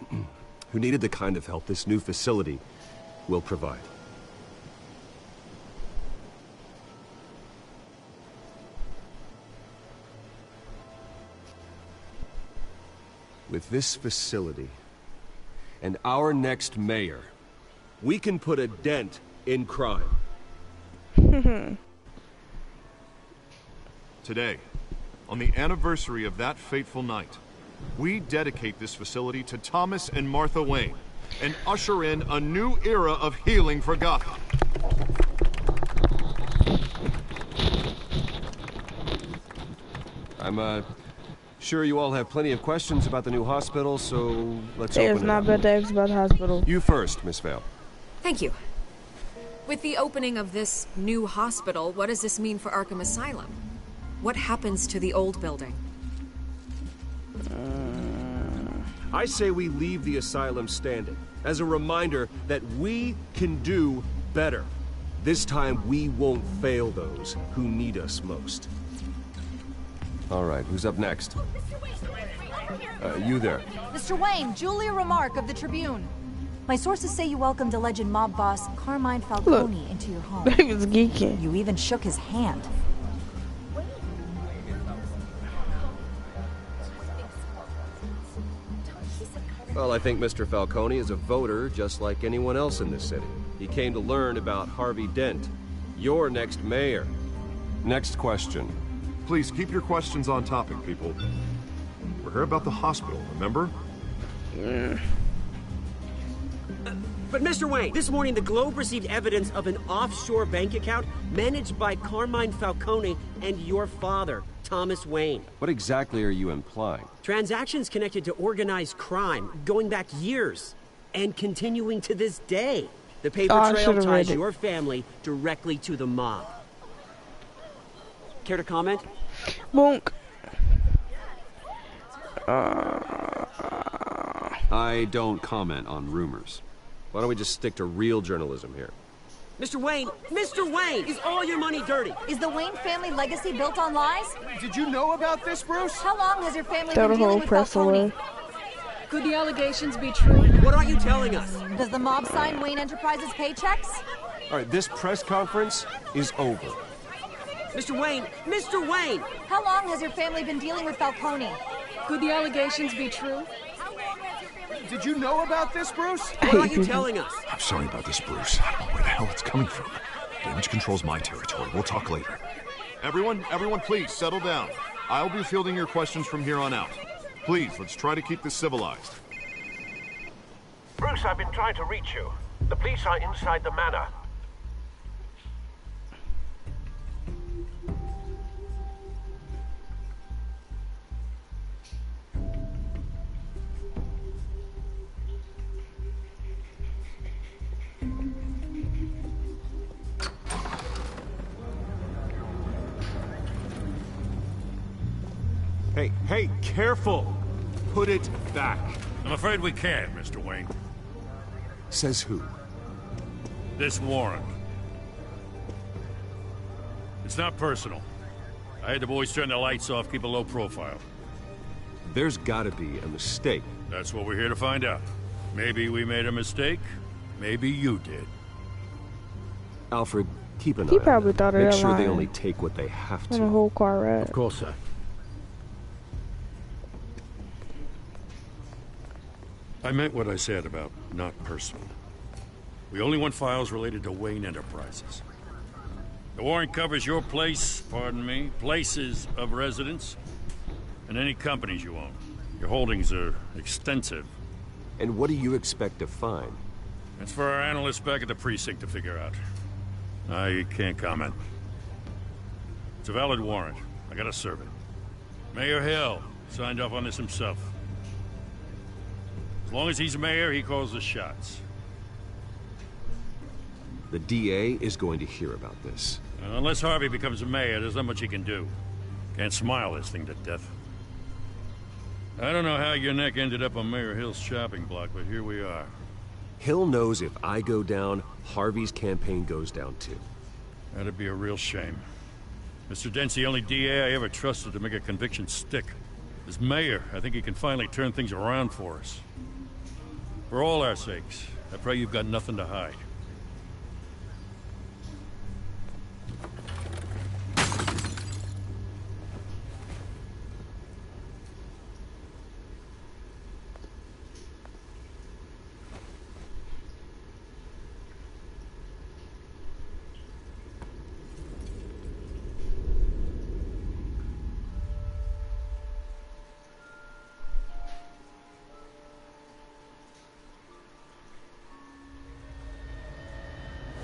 who needed the kind of help this new facility will provide. With this facility and our next mayor, we can put a dent in crime. Today, on the anniversary of that fateful night, we dedicate this facility to Thomas and Martha Wayne and usher in a new era of healing for Gotham. I'm sure you all have plenty of questions about the new hospital, so let's open it up. It's not bad to ask about the hospital. You first, Miss Vale. Thank you. With the opening of this new hospital, what does this mean for Arkham Asylum? What happens to the old building? I say we leave the asylum standing, as a reminder that we can do better. This time, we won't fail those who need us most. All right, who's up next? You there. Mr. Wayne, Julia Remark of the Tribune. My sources say you welcomed alleged mob boss Carmine Falcone into your home. He was geeking. You even shook his hand. Well, I think Mr. Falcone is a voter just like anyone else in this city. He came to learn about Harvey Dent, your next mayor. Next question. Please keep your questions on topic, people. We're here about the hospital, remember? But Mr. Wayne, this morning the Globe received evidence of an offshore bank account managed by Carmine Falcone and your father, Thomas Wayne. What exactly are you implying? Transactions connected to organized crime going back years and continuing to this day. The paper trail ties your family directly to the mob. Care to comment? Bonk. I don't comment on rumors. Why don't we just stick to real journalism here? Mr. Wayne, is all your money dirty? Is the Wayne family legacy built on lies? Did you know about this, Bruce? How long has your family been dealing with Falcone? Could the allegations be true? What aren't you telling us? Does the mob sign Wayne Enterprises paychecks? All right, this press conference is over. Mr. Wayne! How long has your family been dealing with Falcone? Could the allegations be true? Did you know about this, Bruce? What aren't you telling us? I'm sorry about this, Bruce. I don't know where the hell it's coming from. Damage control's my territory. We'll talk later. Everyone, please, settle down. I'll be fielding your questions from here on out. Please, let's try to keep this civilized. Bruce, I've been trying to reach you. The police are inside the manor. Hey, careful! Put it back. I'm afraid we can't, Mr. Wayne. Says who? This warrant. It's not personal. I had the boys turn the lights off, keep a low profile. There's gotta be a mistake. That's what we're here to find out. Maybe we made a mistake. Maybe you did. Alfred, keep an eye He on probably them. thought of Make that sure they line. only take what they have to. On a whole car ride. Of course, sir. I meant what I said about not personal. We only want files related to Wayne Enterprises. The warrant covers your place, pardon me, places of residence, and any companies you own. Your holdings are extensive. And what do you expect to find? That's for our analysts back at the precinct to figure out. I can't comment. It's a valid warrant. I gotta serve it. Mayor Hill signed off on this himself. As long as he's mayor, he calls the shots. The DA is going to hear about this. Unless Harvey becomes a mayor, there's not much he can do. Can't smile this thing to death. I don't know how your neck ended up on Mayor Hill's shopping block, but here we are. Hill knows if I go down, Harvey's campaign goes down too. That'd be a real shame. Mr. Dent's the only DA I ever trusted to make a conviction stick. As mayor, I think he can finally turn things around for us. For all our sakes, I pray you've got nothing to hide.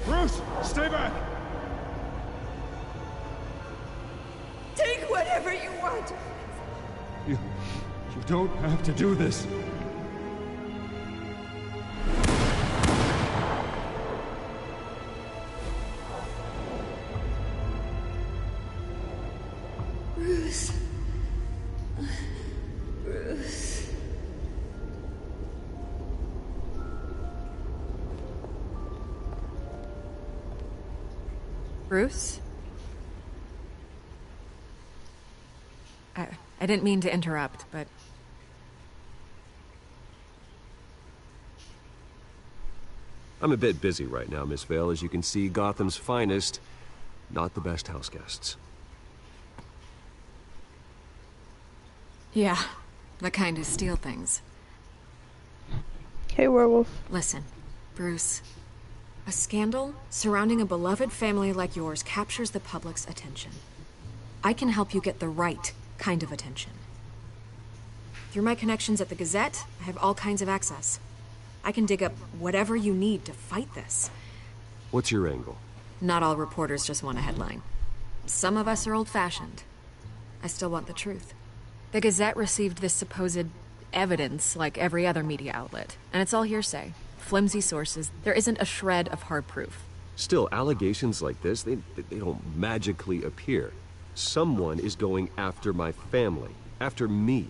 Bruce, stay back! Take whatever you want. You don't have to do this. Bruce. Bruce. Bruce? I didn't mean to interrupt, but... I'm a bit busy right now, Miss Vale. As you can see, Gotham's finest, not the best house guests. Yeah, the kind who steal things. Hey, werewolf. Listen, Bruce. A scandal surrounding a beloved family like yours captures the public's attention. I can help you get the right kind of attention. Through my connections at the Gazette, I have all kinds of access. I can dig up whatever you need to fight this. What's your angle? Not all reporters just want a headline. Some of us are old-fashioned. I still want the truth. The Gazette received this supposed evidence like every other media outlet, and it's all hearsay. Flimsy sources. There isn't a shred of hard proof. Still, allegations like this, they don't magically appear. Someone is going after my family. After me.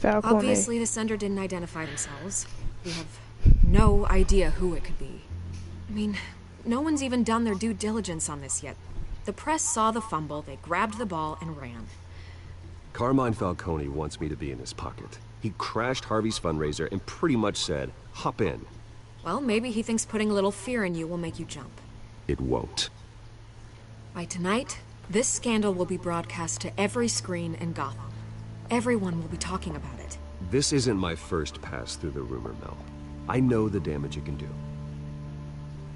Obviously, the sender didn't identify themselves. We have no idea who it could be. I mean, no one's even done their due diligence on this yet. The press saw the fumble, they grabbed the ball and ran. Carmine Falcone wants me to be in his pocket. He crashed Harvey's fundraiser and pretty much said, hop in. Well, maybe he thinks putting a little fear in you will make you jump. It won't. By tonight, this scandal will be broadcast to every screen in Gotham. Everyone will be talking about it. This isn't my first pass through the rumor mill. I know the damage it can do.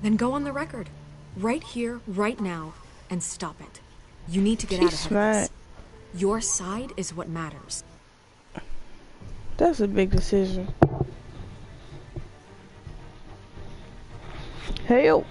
Then go on the record. Right here, right now, and stop it. You need to get out ahead of this. Your side is what matters. That's a big decision. Help!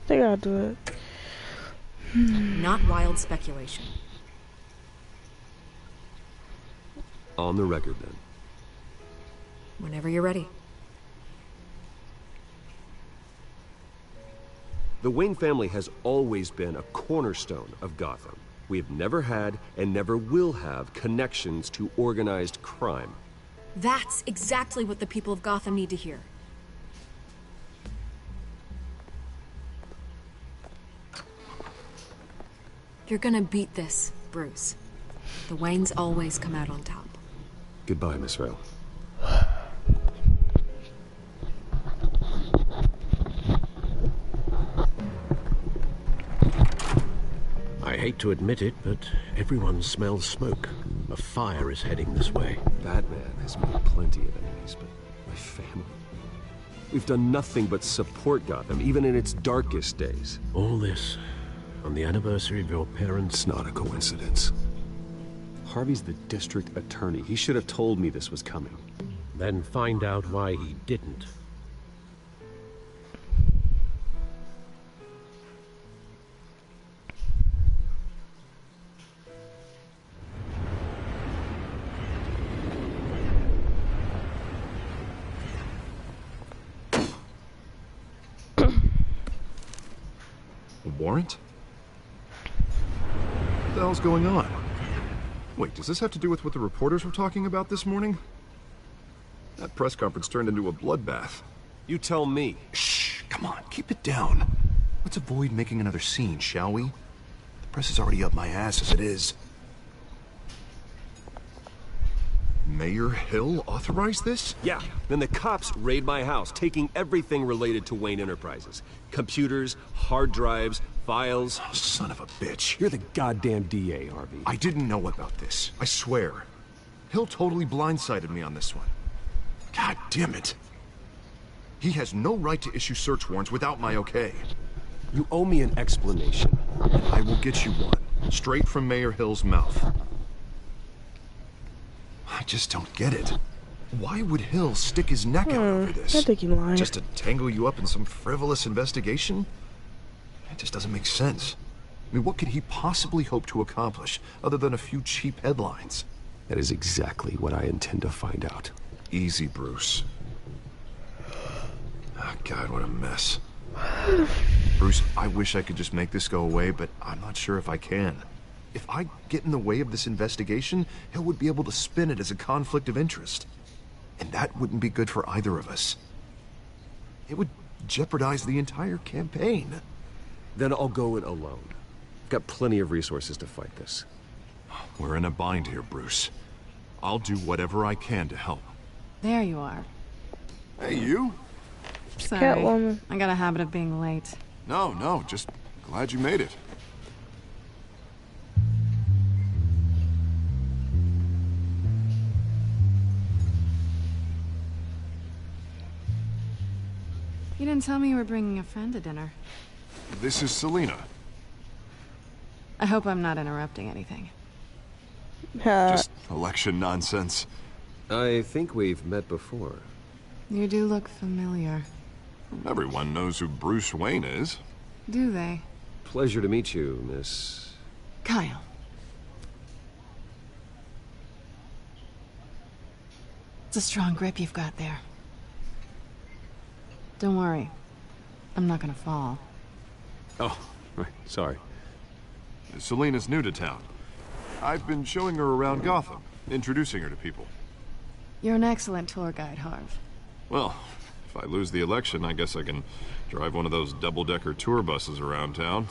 They gotta do it. Not wild speculation. On the record, then. Whenever you're ready. The Wayne family has always been a cornerstone of Gotham. We have never had and never will have connections to organized crime. That's exactly what the people of Gotham need to hear. You're gonna beat this, Bruce. The Waynes always come out on top. Goodbye, Miss Vale. I hate to admit it, but everyone smells smoke. A fire is heading this way. Batman has made plenty of enemies, but my family... We've done nothing but support Gotham, even in its darkest days. All this on the anniversary of your parents'... It's not a coincidence. Harvey's the district attorney. He should have told me this was coming. Then find out why he didn't. A warrant? What the hell's going on? Wait, does this have to do with what the reporters were talking about this morning? That press conference turned into a bloodbath. You tell me. Shh, come on, keep it down. Let's avoid making another scene, shall we? The press is already up my ass as it is. Mayor Hill authorized this? Yeah, then the cops raid my house, taking everything related to Wayne Enterprises. Computers, hard drives, files. Oh, son of a bitch. You're the goddamn DA, Harvey. I didn't know about this. I swear. Hill totally blindsided me on this one. God damn it. He has no right to issue search warrants without my okay. You owe me an explanation. I will get you one, straight from Mayor Hill's mouth. I just don't get it. Why would Hill stick his neck out over this? I think you're lying. Just to tangle you up in some frivolous investigation? It just doesn't make sense. I mean, what could he possibly hope to accomplish other than a few cheap headlines? That is exactly what I intend to find out. Easy, Bruce. Oh, God, what a mess. Bruce, I wish I could just make this go away, but I'm not sure if I can. If I get in the way of this investigation, Hill would be able to spin it as a conflict of interest. And that wouldn't be good for either of us. It would jeopardize the entire campaign. Then I'll go it alone. I've got plenty of resources to fight this. We're in a bind here, Bruce. I'll do whatever I can to help. There you are. Hey, you? Sorry, Catwoman. I got a habit of being late. No, just glad you made it. You didn't tell me you were bringing a friend to dinner. This is Selina. I hope I'm not interrupting anything. Just election nonsense. I think we've met before. You do look familiar. Everyone knows who Bruce Wayne is. Do they? Pleasure to meet you, Miss... Kyle. It's a strong grip you've got there. Don't worry. I'm not gonna fall. Oh, right, sorry. Selina's new to town. I've been showing her around Gotham, introducing her to people. You're an excellent tour guide, Harv. Well, if I lose the election, I guess I can drive one of those double-decker tour buses around town.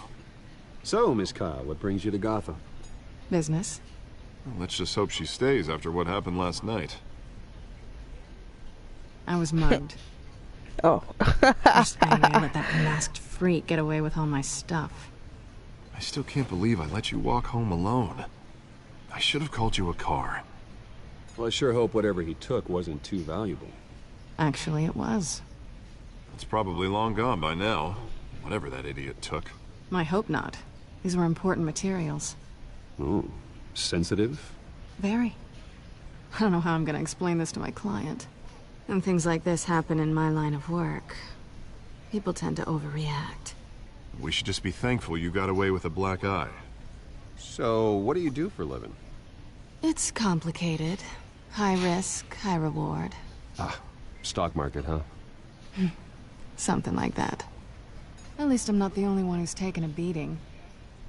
So, Miss Kyle, what brings you to Gotham? Business. Well, let's just hope she stays after what happened last night. I was mugged. Oh. Just angry I let that masked freak get away with all my stuff. I still can't believe I let you walk home alone. I should have called you a car. Well, I sure hope whatever he took wasn't too valuable. Actually, it was. It's probably long gone by now, whatever that idiot took. I hope not. These were important materials. Ooh, sensitive? Very. I don't know how I'm gonna explain this to my client. When things like this happen in my line of work, people tend to overreact. We should just be thankful you got away with a black eye. So, what do you do for a living? It's complicated. High risk, high reward. Ah, stock market, huh? Something like that. At least I'm not the only one who's taken a beating.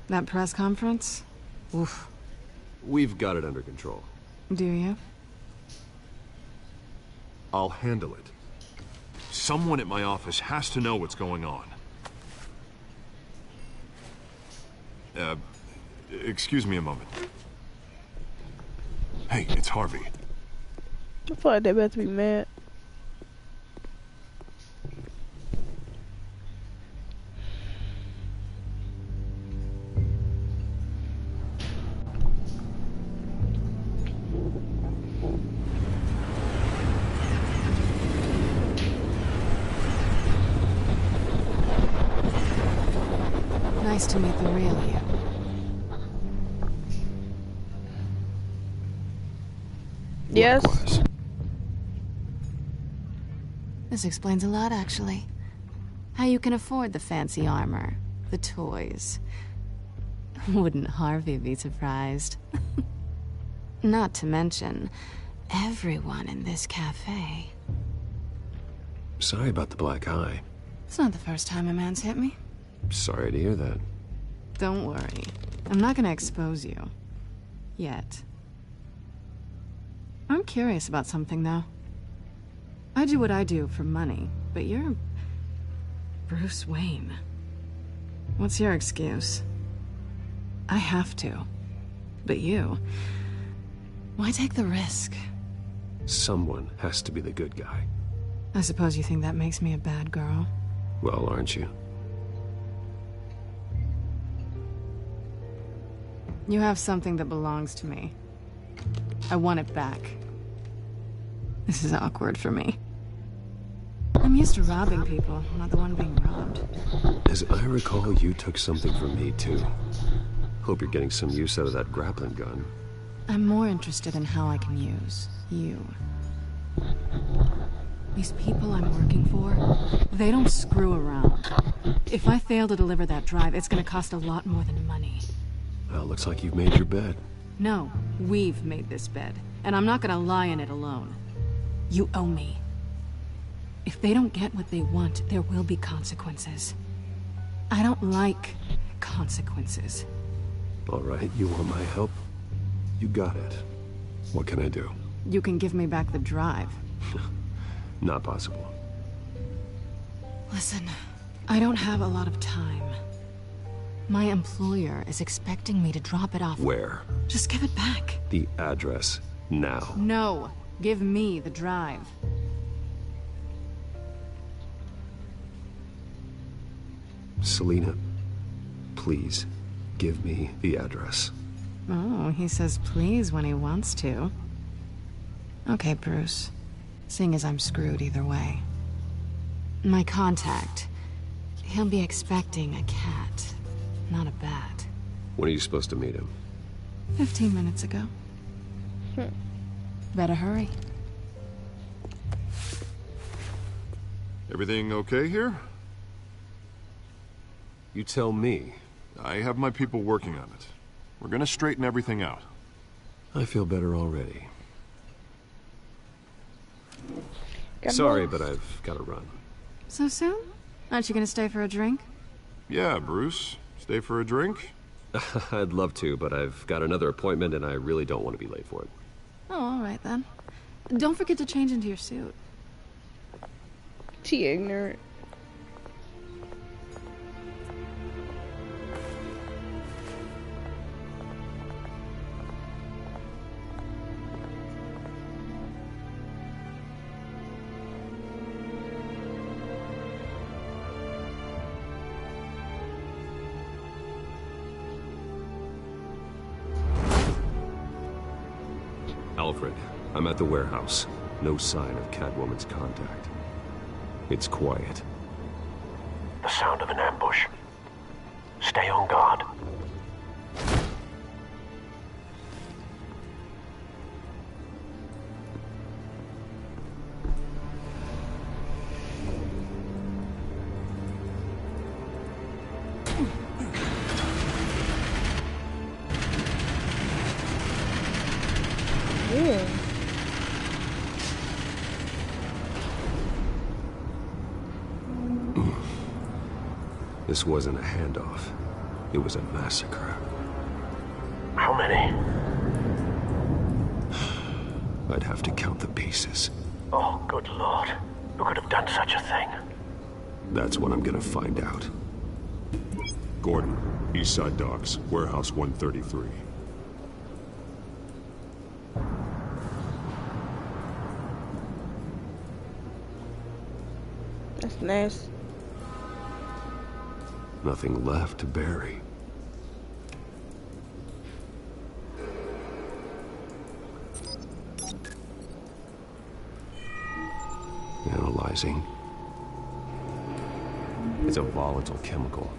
That press conference? Oof. We've got it under control. Do you? I'll handle it. Someone at my office has to know what's going on. Excuse me a moment. Hey, it's Harvey. I feel like they better be mad. Nice to meet the real you. Yes. Likewise. This explains a lot, actually. How you can afford the fancy armor, the toys. Wouldn't Harvey be surprised? Not to mention, everyone in this cafe. Sorry about the black eye. It's not the first time a man's hit me. Sorry to hear that. Don't worry. I'm not gonna expose you. Yet. I'm curious about something, though. I do what I do for money, but you're... Bruce Wayne. What's your excuse? I have to. But you... Why take the risk? Someone has to be the good guy. I suppose you think that makes me a bad girl? Well, aren't you? You have something that belongs to me. I want it back. This is awkward for me. I'm used to robbing people, not the one being robbed. As I recall, you took something from me, too. Hope you're getting some use out of that grappling gun. I'm more interested in how I can use you. These people I'm working for, they don't screw around. If I fail to deliver that drive, it's gonna cost a lot more than money. Well, looks like you've made your bed. No, we've made this bed, and I'm not gonna lie in it alone. You owe me. If they don't get what they want, there will be consequences. I don't like consequences. All right, you want my help? You got it. What can I do? You can give me back the drive. Not possible. Listen, I don't have a lot of time. My employer is expecting me to drop it off. Where? Just give it back. The address, now. No, give me the drive. Selina, please, give me the address. Oh, he says please when he wants to. Okay, Bruce. Seeing as I'm screwed either way. My contact. He'll be expecting a cat, not a bat. When are you supposed to meet him? 15 minutes ago. Better hurry. Everything okay here? You tell me. I have my people working on it. We're gonna straighten everything out. I feel better already. Get Sorry, off. but I've got to run. So soon? Aren't you gonna stay for a drink? Yeah, Bruce. Stay for a drink? I'd love to, but I've got another appointment and I really don't want to be late for it. Oh, all right then. Don't forget to change into your suit. She ignorant. Alfred, I'm at the warehouse. No sign of Catwoman's contact. It's quiet. The sound of an ambush. Stay on guard. Yeah. This wasn't a handoff. It was a massacre. How many? I'd have to count the pieces. Oh, good lord. Who could have done such a thing? That's what I'm gonna find out. Gordon, Eastside Docks, Warehouse 133. That's nice. Nothing left to bury. Analyzing. It's a volatile chemical.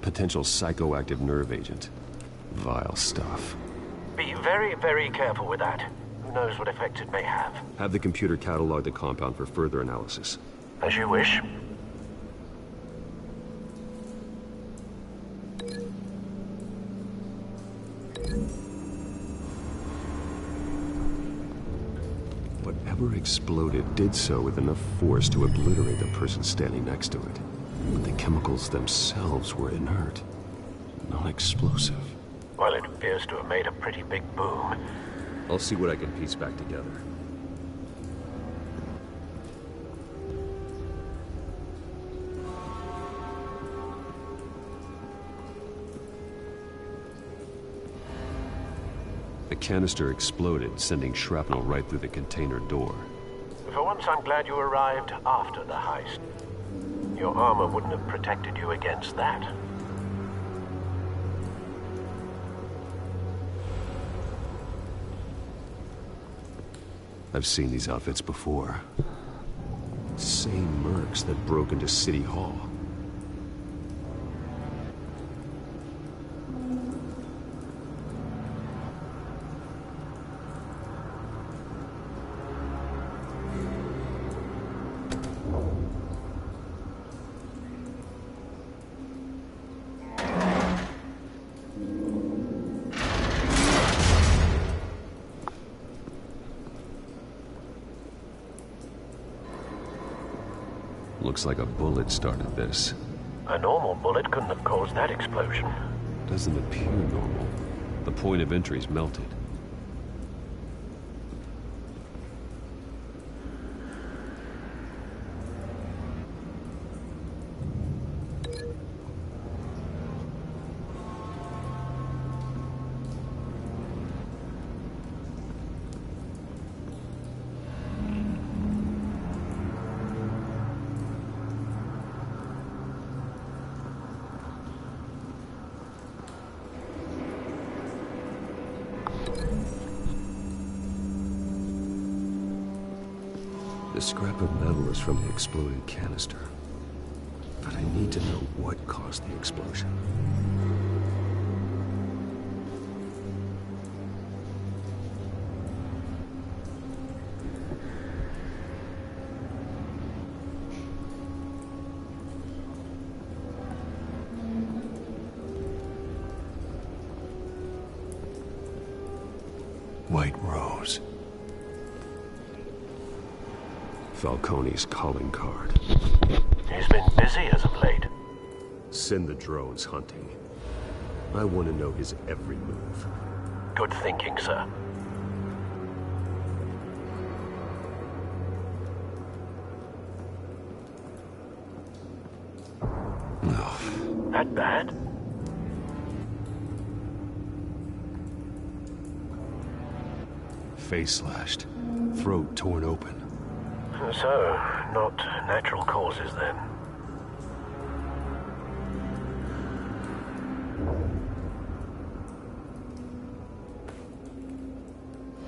Potential psychoactive nerve agent. Vile stuff. Be very, very careful with that. Who knows what effect it may have. Have the computer catalog the compound for further analysis. As you wish. Whatever exploded did so with enough force to obliterate the person standing next to it. But the chemicals themselves were inert, non-explosive. Well, it appears to have made a pretty big boom. I'll see what I can piece back together. The canister exploded, sending shrapnel right through the container door. For once, I'm glad you arrived after the heist. Your armor wouldn't have protected you against that. I've seen these outfits before. Same mercs that broke into City Hall. Looks like a bullet started this. A normal bullet couldn't have caused that explosion. Doesn't appear normal. The point of entry's melted. The scrap of metal is from the exploded canister. But I need to know what caused the explosion. White Rose. Falcone's calling card. He's been busy as of late. Send the drones hunting. I want to know his every move. Good thinking, sir. No. That bad? Face slashed. Throat torn open. So, not natural causes then.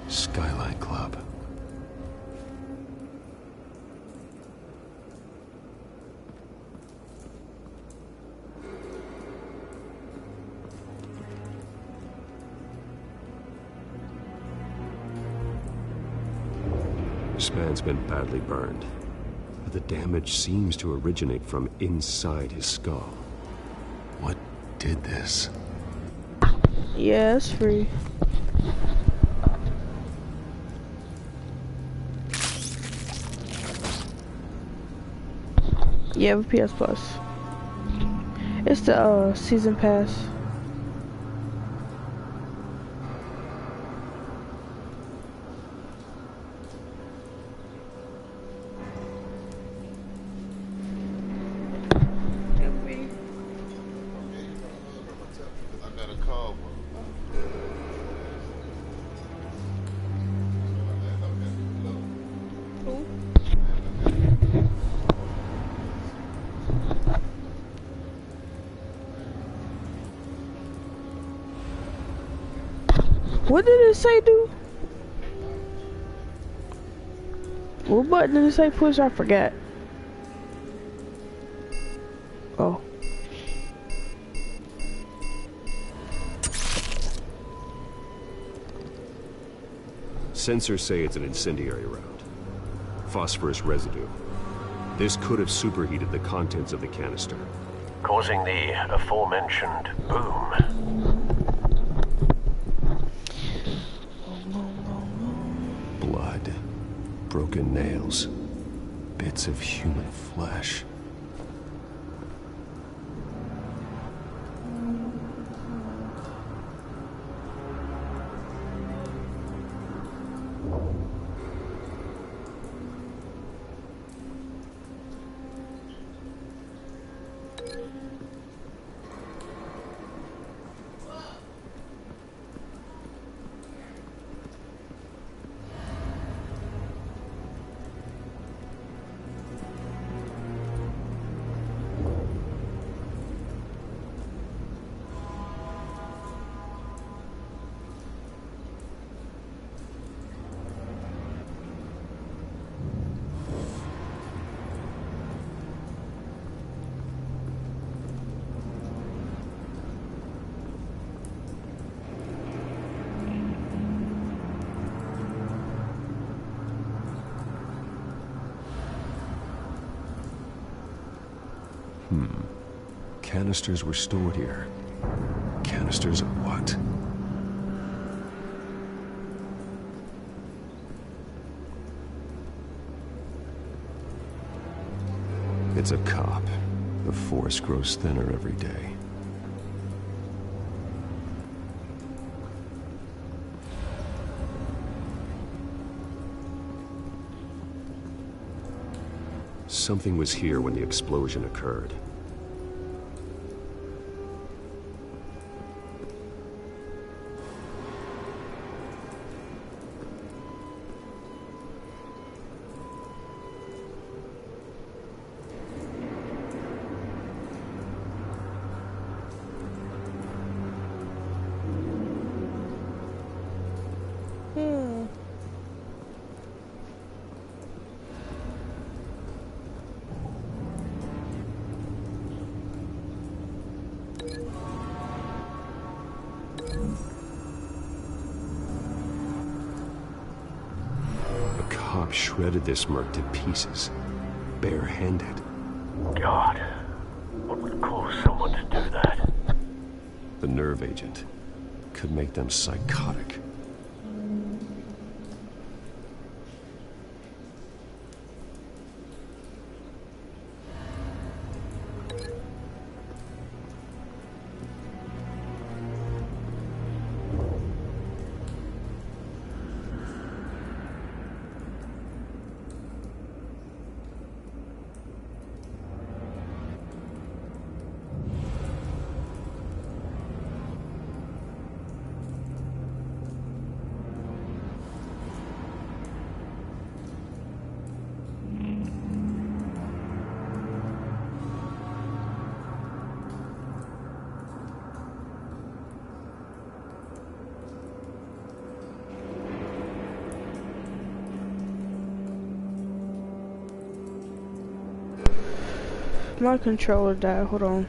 Skyline Club. This man's been badly burned, but the damage seems to originate from inside his skull. What did this? Yeah, it's free. Yeah, with PS Plus. It's the season pass. What did it say, dude? What button did it say push? I forgot. Oh. Sensors say it's an incendiary round. Phosphorus residue. This could have superheated the contents of the canister, causing the aforementioned boom. Blood, broken nails, bits of human flesh. Canisters were stored here. Canisters of what? It's a cop. The force grows thinner every day. Something was here when the explosion occurred. Shredded this merc to pieces, barehanded. God, what would cause someone to do that? The nerve agent could make them psychotic. My controller died, hold on.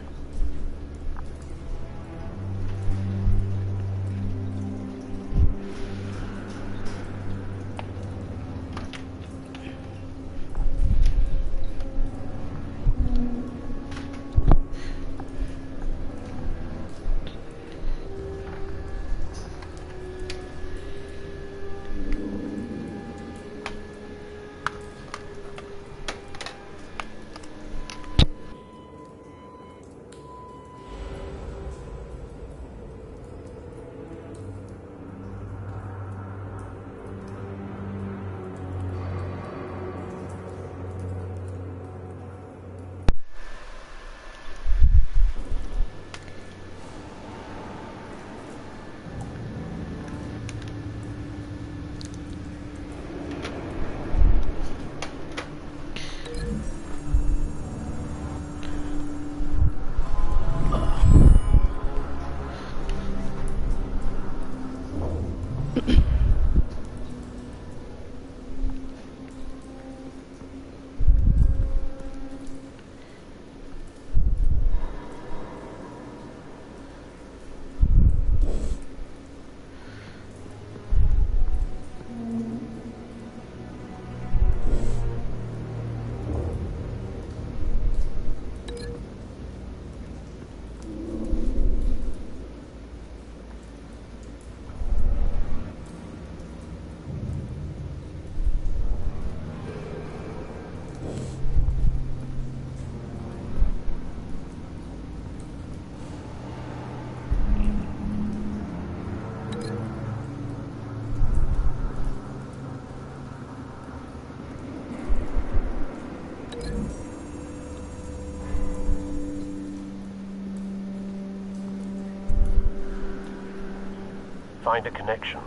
Find a connection.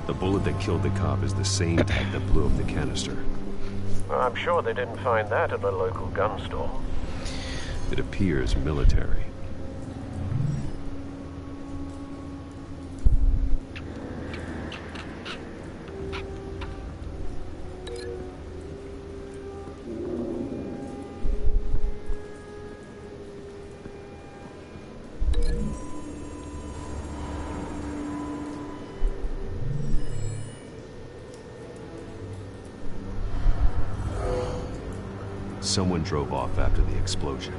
The bullet that killed the cop is the same type that blew up the canister. Well, I'm sure they didn't find that at the local gun store. It appears military. Someone drove off after the explosion.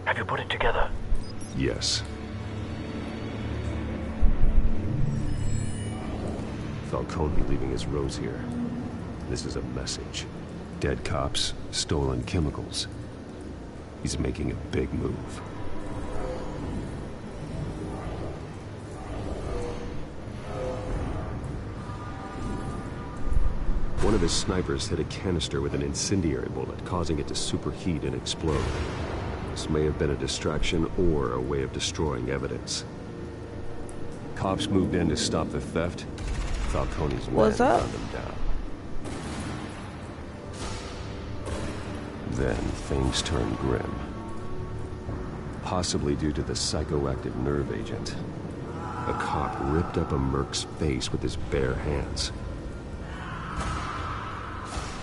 Have you put it together? Yes. Falcone leaving his rose here. This is a message. Dead cops, stolen chemicals. He's making a big move. One of his snipers hit a canister with an incendiary bullet, causing it to superheat and explode. This may have been a distraction or a way of destroying evidence. Cops moved in to stop the theft. Falcone's men What's up? found them down. Then things turned grim. Possibly due to the psychoactive nerve agent. A cop ripped up a merc's face with his bare hands.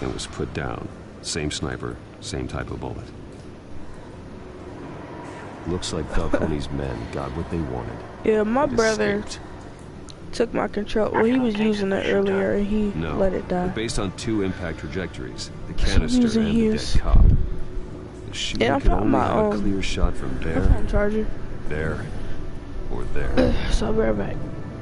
It was put down. Same sniper, same type of bullet. Looks like Falcone's men got what they wanted. Yeah, my and brother escaped. took my control. Well, he was using it earlier and he No, let it die. based on 2 impact trajectories, the canister using and the his. dead cop. The shooter Yeah, I could found only my have a clear shot from my there, phone charger. there, or there, So I'll be right back.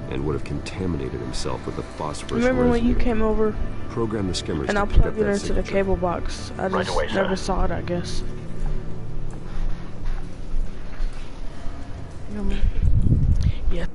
and would have contaminated himself with the phosphorus Remember when you residue. came over Program the skimmers and to I pick up plugged it that into the signature. cable box? I Right just away, sir. never saw it, I guess. Yeah.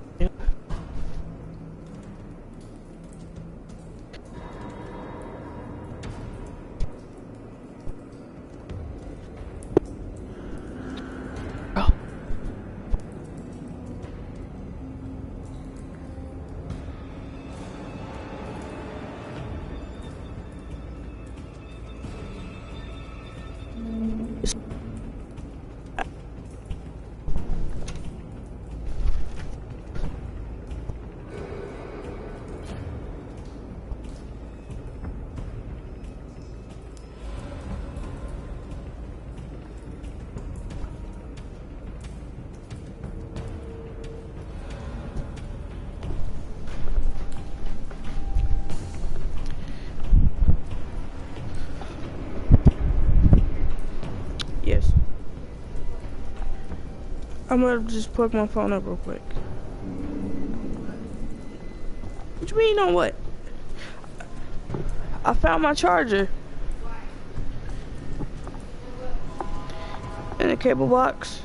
Yes. I'm gonna just plug my phone up real quick. What you mean on what? I found my charger. In the cable box.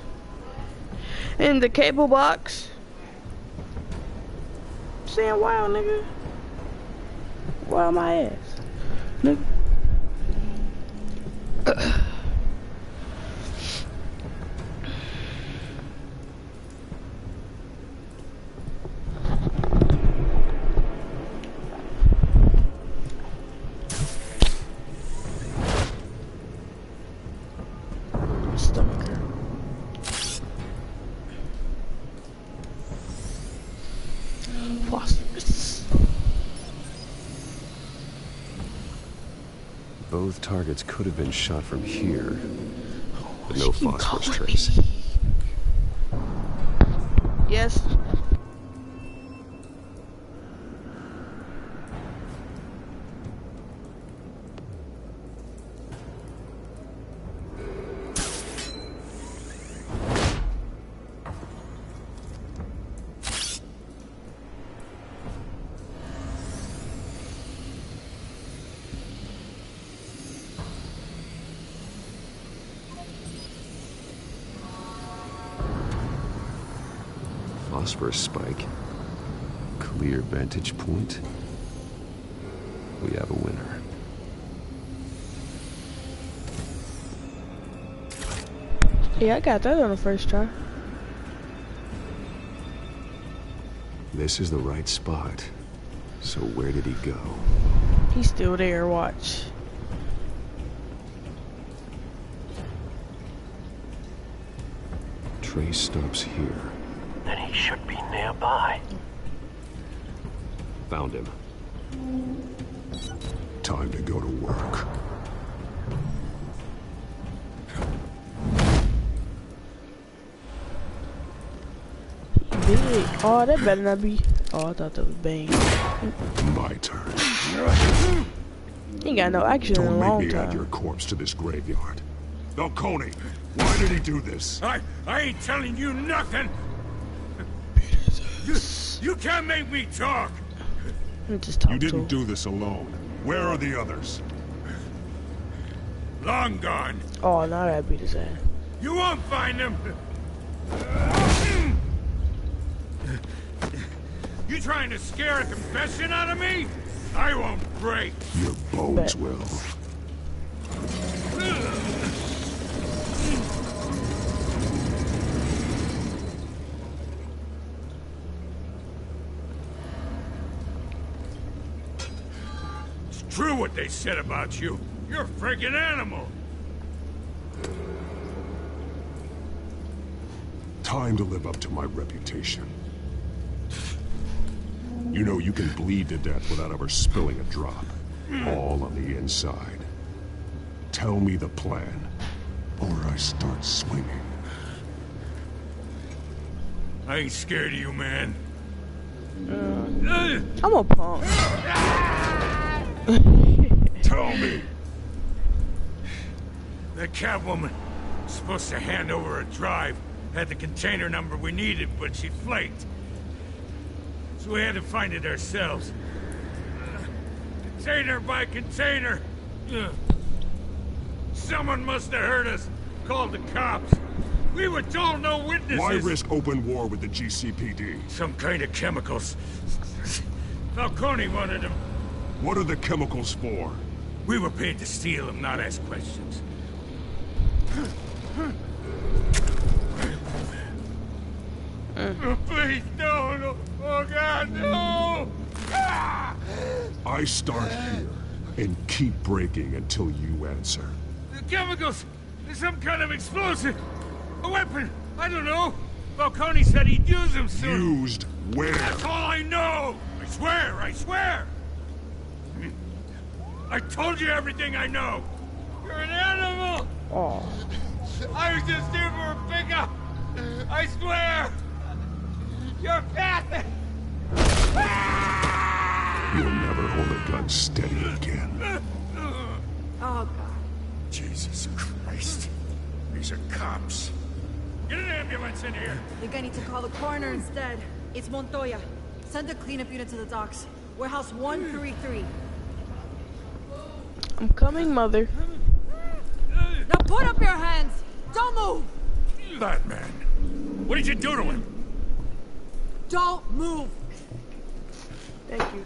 In the cable box. Saying wow, nigga. Wow my ass. Nigga. Phosphorus. Both targets could have been shot from here, but no phosphorus trace. Yes. Phosphorus spike. Clear vantage point. We have a winner. Yeah, I got that on the first try. This is the right spot. So where did he go? He's still there, watch. Trace stops here. Then he should be nearby. Found him. Time to go to work. Big. Oh, that better not be. Oh, I thought that was Bane. My turn. He ain't got no action in a Don't make long me add time. your corpse to this graveyard. Falcone, why did he do this? I ain't telling you nothing. You can't make me talk. Just talk You to didn't him. do this alone. Where are the others? Long gone. Oh, now that beat his ass. You won't find them. You trying to scare a confession out of me? I won't break. Your bones will. It's true what they said about you. You're a freaking animal. Time to live up to my reputation. You know you can bleed to death without ever spilling a drop. All on the inside. Tell me the plan, or I start swinging. I ain't scared of you, man. I'm a punk. Tell me. That Catwoman was supposed to hand over a drive. Had the container number we needed, but she flaked. So we had to find it ourselves. Container by container. Someone must have heard us. Called the cops. We were told no witnesses. Why risk open war with the GCPD? Some kind of chemicals. Falcone wanted them. What are the chemicals for? We were paid to steal them, not ask questions. Please, no. Oh, God, no! I start here and keep breaking until you answer. The chemicals! There's some kind of explosive! A weapon! I don't know! Falcone said he'd use them soon! Used where? That's all I know! I swear! I told you everything I know! You're an animal! Oh. I was just here for a pickup! I swear! You're pathetic! You'll never hold a gun steady again. Oh, God. Jesus Christ. These are cops. Get an ambulance in here. I think I need to call the coroner instead. It's Montoya. Send a cleanup unit to the docks. Warehouse 133. I'm coming, Mother. Now put up your hands! Don't move! Batman. What did you do to him? Don't move! Thank you.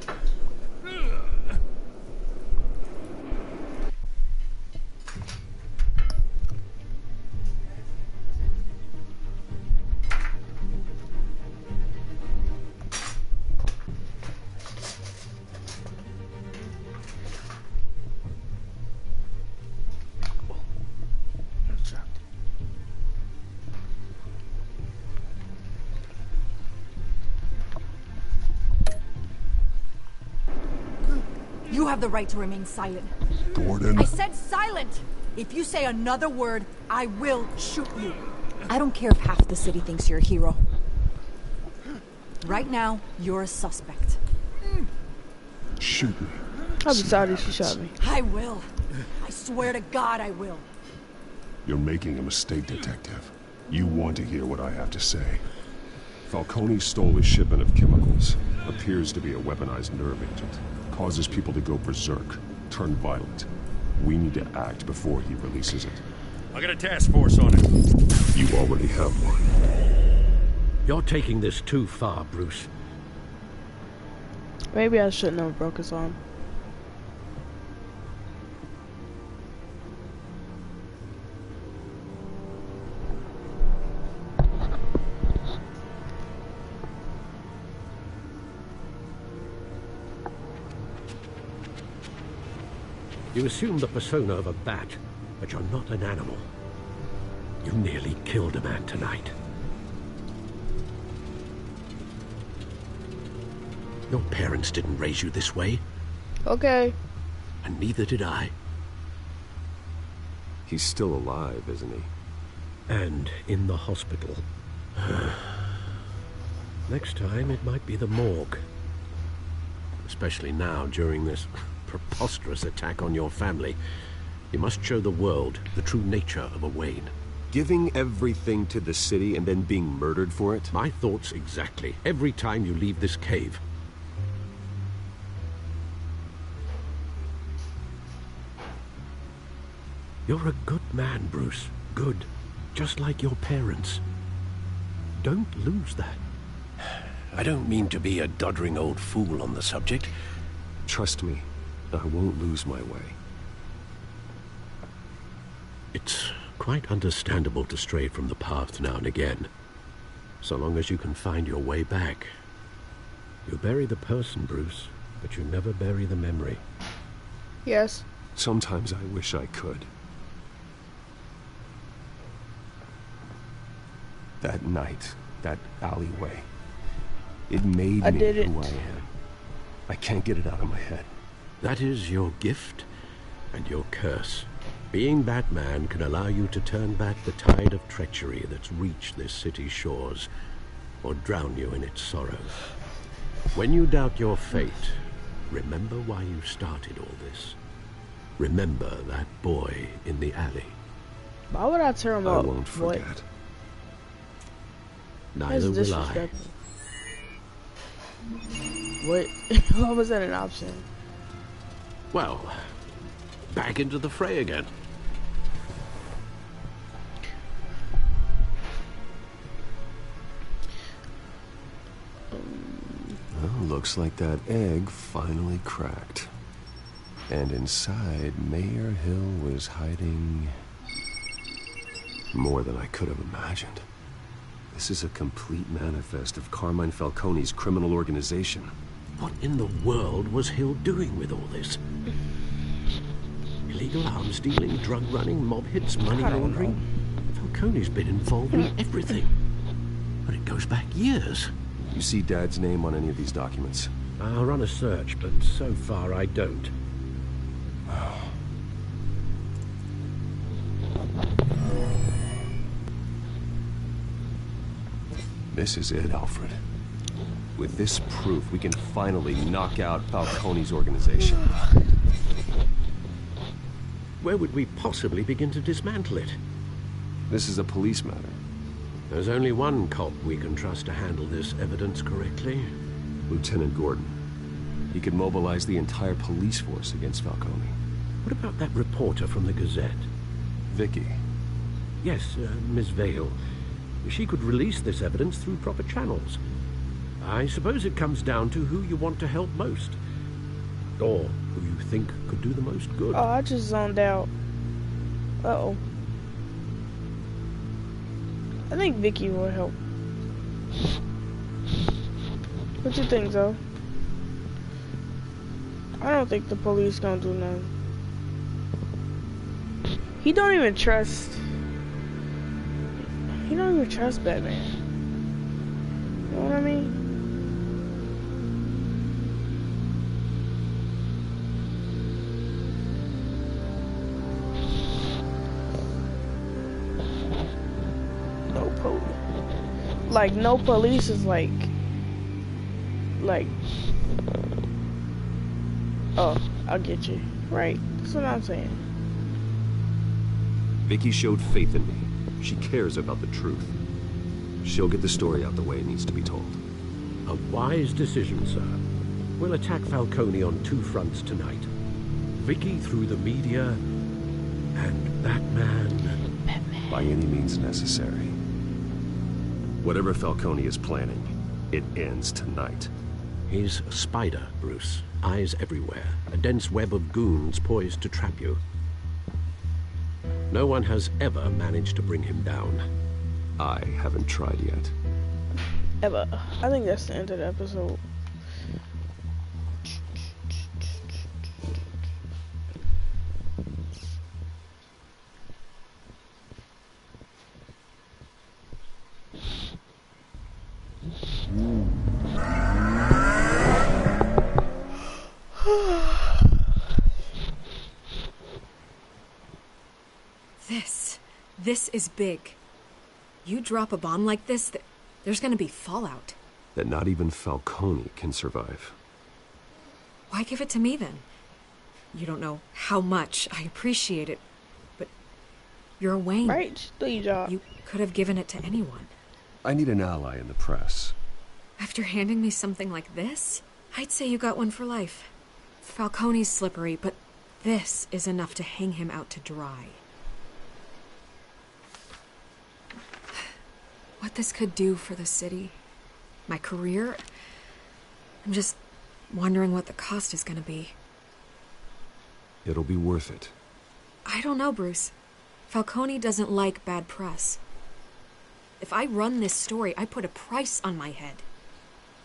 You have the right to remain silent. Gordon. I said silent! If you say another word, I will shoot you. I don't care if half the city thinks you're a hero. Right now, you're a suspect. Shoot me. I'm sorry she shot me. I will. I swear to God I will. You're making a mistake, Detective. You want to hear what I have to say. Falcone stole a shipment of chemicals. Appears to be a weaponized nerve agent. Causes people to go berserk, turn violent. We need to act before he releases it. I got a task force on it. You already have one. You're taking this too far, Bruce. Maybe I shouldn't have broke his arm. You assume the persona of a bat, but you're not an animal. You nearly killed a man tonight. Your parents didn't raise you this way. Okay. And neither did I. He's still alive, isn't he? And in the hospital. Next time, it might be the morgue. Especially now, during this preposterous attack on your family. You must show the world the true nature of a Wayne. Giving everything to the city and then being murdered for it? My thoughts exactly. Every time you leave this cave. You're a good man, Bruce. Good. Just like your parents. Don't lose that. I don't mean to be a doddering old fool on the subject, Trust me, I won't lose my way. It's quite understandable to stray from the path now and again, so long as you can find your way back. You bury the person, Bruce, but you never bury the memory. Yes. Sometimes I wish I could. That night, that alleyway, it made me who I am. I can't get it out of my head. That is your gift and your curse. Being Batman can allow you to turn back the tide of treachery that's reached this city's shores, or drown you in its sorrows. When you doubt your fate, remember why you started all this. Remember that boy in the alley. Why would I tear him up? I won't forget. Neither will I. What? Why was that an option? Well, back into the fray again. Well, looks like that egg finally cracked. And inside, Mayor Hill was hiding more than I could have imagined. This is a complete manifest of Carmine Falcone's criminal organization. What in the world was Hill doing with all this? Illegal arms dealing, drug running, mob hits, money laundering. Falcone's been involved in everything. But it goes back years. You see Dad's name on any of these documents? I'll run a search, but so far I don't. This is it, Alfred. With this proof, we can finally knock out Falcone's organization. Where would we possibly begin to dismantle it? This is a police matter. There's only one cop we can trust to handle this evidence correctly. Lieutenant Gordon. He could mobilize the entire police force against Falcone. What about that reporter from the Gazette? Vicky. Yes, Miss Vale. She could release this evidence through proper channels. I suppose it comes down to who you want to help most. Or who you think could do the most good. Oh, I just zoned out. Uh-oh. I think Vicky will help. What you think, Zoe? I don't think the police gonna do nothing. He don't even trust Batman. You know what I mean? No police is like, oh, I'll get you. Right. That's what I'm saying. Vicky showed faith in me. She cares about the truth. She'll get the story out the way it needs to be told. A wise decision, sir. We'll attack Falcone on two fronts tonight. Vicky through the media, and Batman. By any means necessary. Whatever Falcone is planning, it ends tonight. He's a spider, Bruce. Eyes everywhere. A dense web of goons poised to trap you. No one has ever managed to bring him down. I haven't tried yet. Ever. I think that's the end of the episode. This is big. You drop a bomb like this, there's gonna be fallout. That not even Falcone can survive. Why give it to me then? You don't know how much I appreciate it, but you're a Wayne. Right, just do your job. You could have given it to anyone. I need an ally in the press. After handing me something like this, I'd say you got one for life. Falcone's slippery, but this is enough to hang him out to dry. What this could do for the city, my career, I'm just wondering what the cost is gonna be. It'll be worth it. I don't know, Bruce. Falcone doesn't like bad press. If I run this story, I put a price on my head.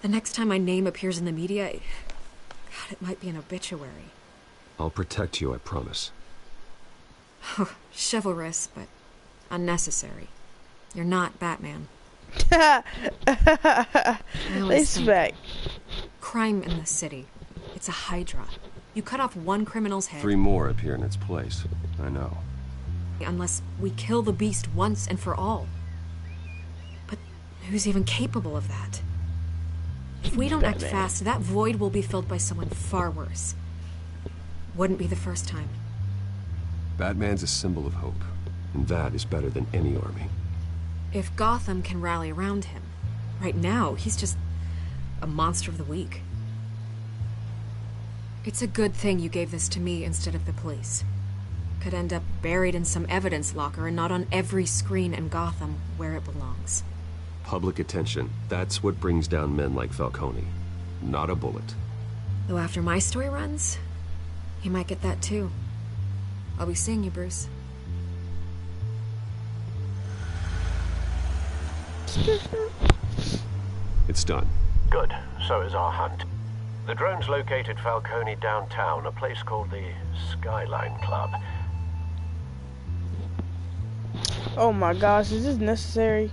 The next time my name appears in the media, God, it might be an obituary. I'll protect you, I promise. Oh, chivalrous, but unnecessary. You're not Batman. Respect. Crime in the city. It's a hydra. You cut off one criminal's head. 3 more appear in its place. I know. Unless we kill the beast once and for all. But who's even capable of that? If we don't act fast, that void will be filled by someone far worse. Wouldn't be the first time. Batman's a symbol of hope, and that is better than any army. If Gotham can rally around him, right now he's just a monster of the week. It's a good thing you gave this to me instead of the police. Could end up buried in some evidence locker and not on every screen in Gotham where it belongs. Public attention, that's what brings down men like Falcone. Not a bullet. Though after my story runs, he might get that too. I'll be seeing you, Bruce. It's done. Good. So is our hunt. The drones located Falcone downtown, a place called the Skyline Club. Oh my gosh, is this necessary?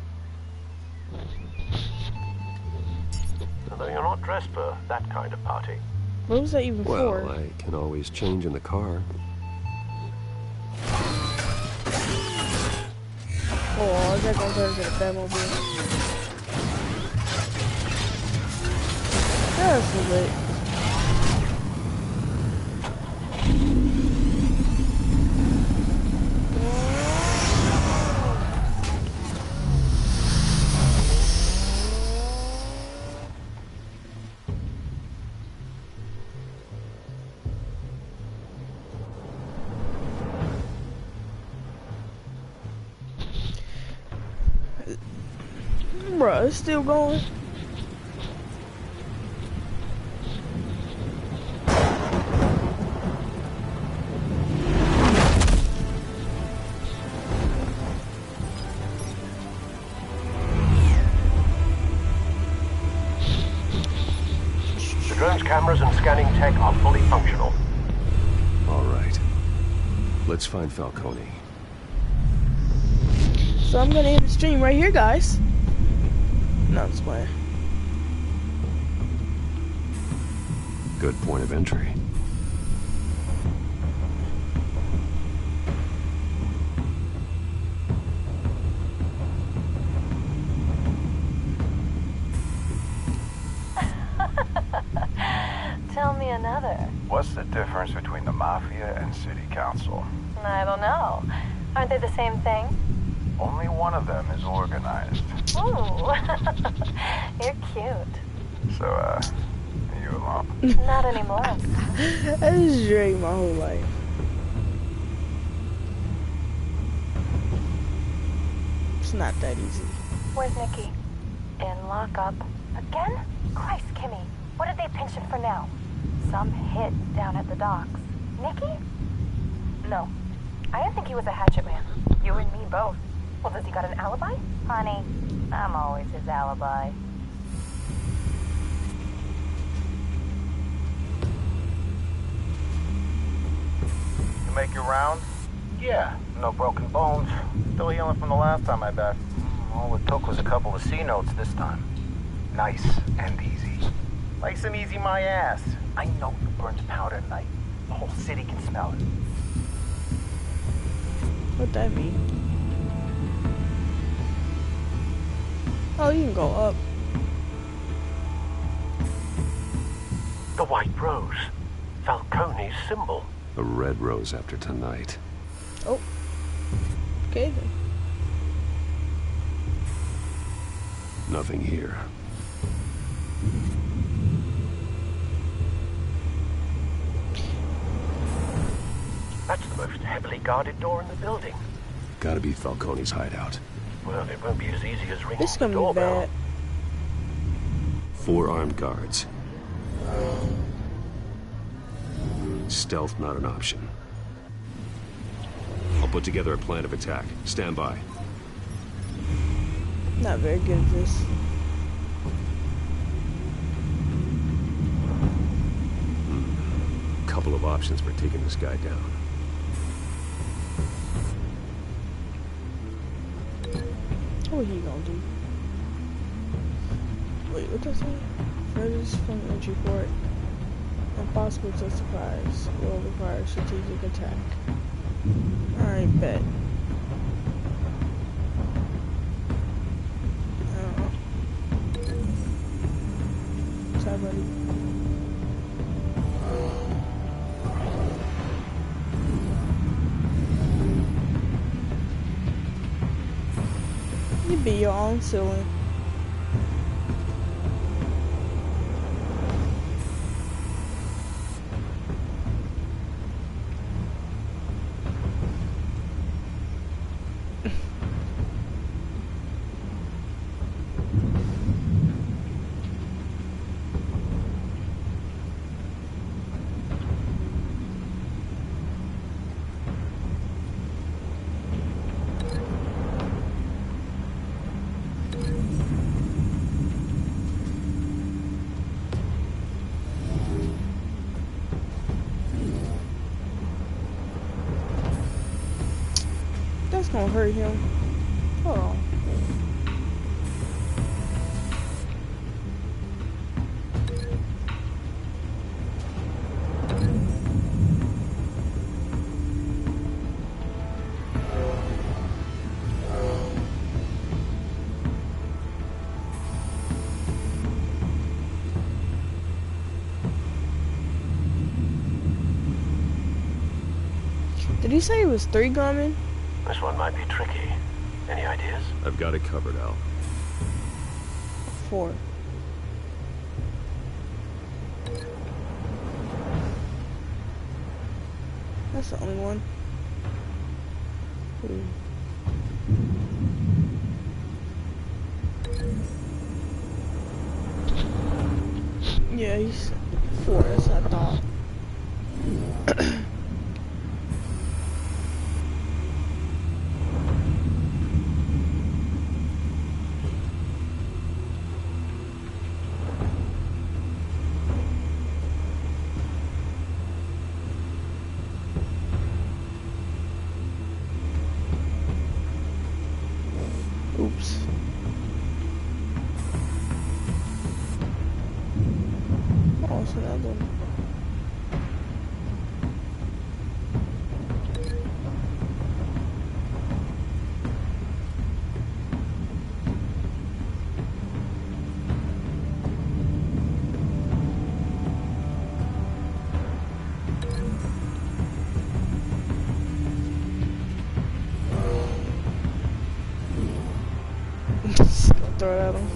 Although you're not dressed for that kind of party. What was that even for? Well, I can always change in the car. Oh, is that gonna turn into the Batmobile? That's lit. Bruh, it's still going. The drone's cameras and scanning tech are fully functional. All right. Let's find Falcone. So I'm gonna end the stream right here, guys. No, I'm just playing. Good point of entry. Tell me another. What's the difference between the Mafia and City Council? I don't know. Aren't they the same thing? Only one of them is organized. Ooh. You're cute. So, are you alone? Not anymore. I just drank my whole life. It's not that easy. Where's Nikki? In lockup. Again? Christ, Kimmy. What did they pinch him for now? Some hit down at the docks. Nikki? No. I didn't think he was a hatchet man. You and me both. Well, does he got an alibi? Honey, I'm always his alibi. You make your rounds? Yeah, no broken bones. Still healing from the last time, I bet. All it took was a couple of C notes this time. Nice and easy. Like some easy my ass. I know you burned powder at night. The whole city can smell it. What that mean? Oh, you can go up. The White Rose. Falcone's symbol. A red rose after tonight. Oh. Okay then. Nothing here. That's the most heavily guarded door in the building. Gotta be Falcone's hideout. Well, it won't be as easy as ringing This is the gonna be doorbell. bad. 4 armed guards. Stealth not an option. I'll put together a plan of attack. Stand by. Not very good at this. Couple of options for taking this guy down. What he gonna do? Wait, what does it? Furthest from entry port. Impossible to surprise. Will require strategic attack. Alright, bet. Sorry, buddy. You be your own ceiling. That's gonna hurt him. Hold on. Did he say it was 3 gunmen? This one might be tricky. Any ideas? I've got it covered, Al. 4. That's the only one. Yeah, he's 4, that's what I thought. Oops. Oh, it's another one. Just gonna throw it at him.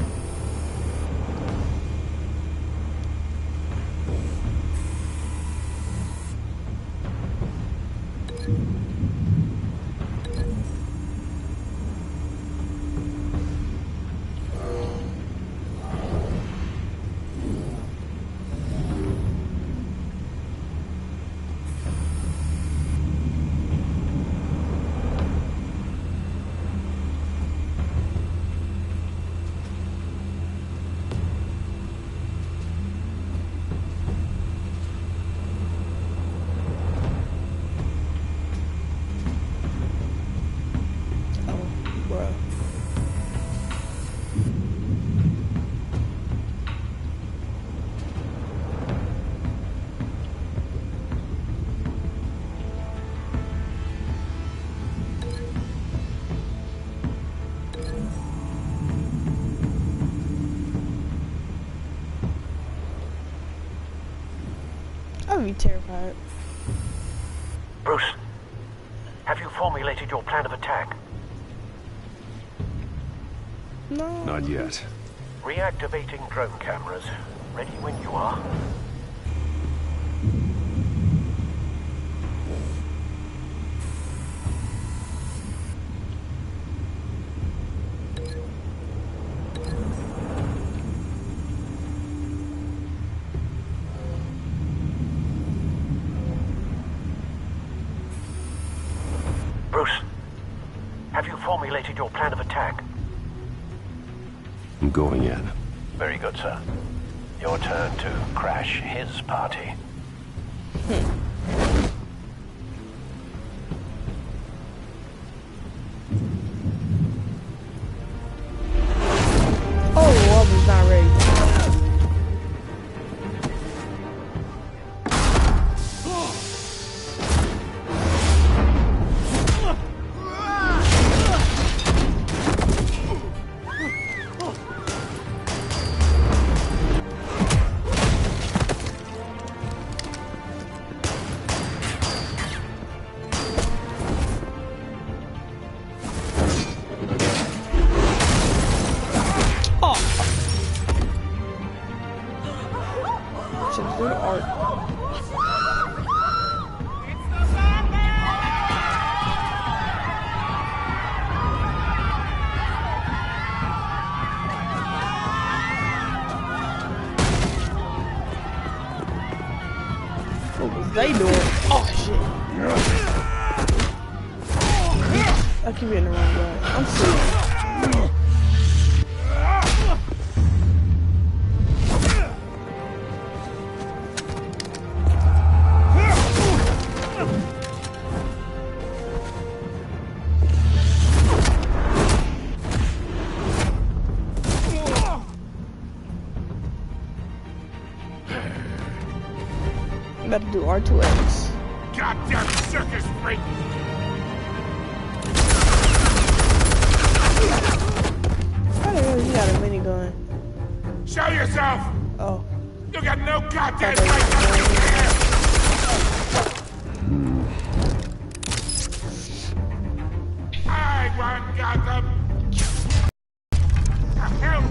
I'd be terrified. Bruce, have you formulated your plan of attack? No. Not yet. Reactivating drone cameras. Ready when you are. formulated your plan of attack? I'm going in. Very good, sir. Your turn to crash his party. Oh, I was not ready. Some good art. What was they doing? Oh shit. I keep hitting the wrong guy. I'm serious. Better do R2X. Goddamn circus freak! How the hell you got a minigun? Show yourself! Oh. You got no goddamn right to be here! I want Gotham! The hell?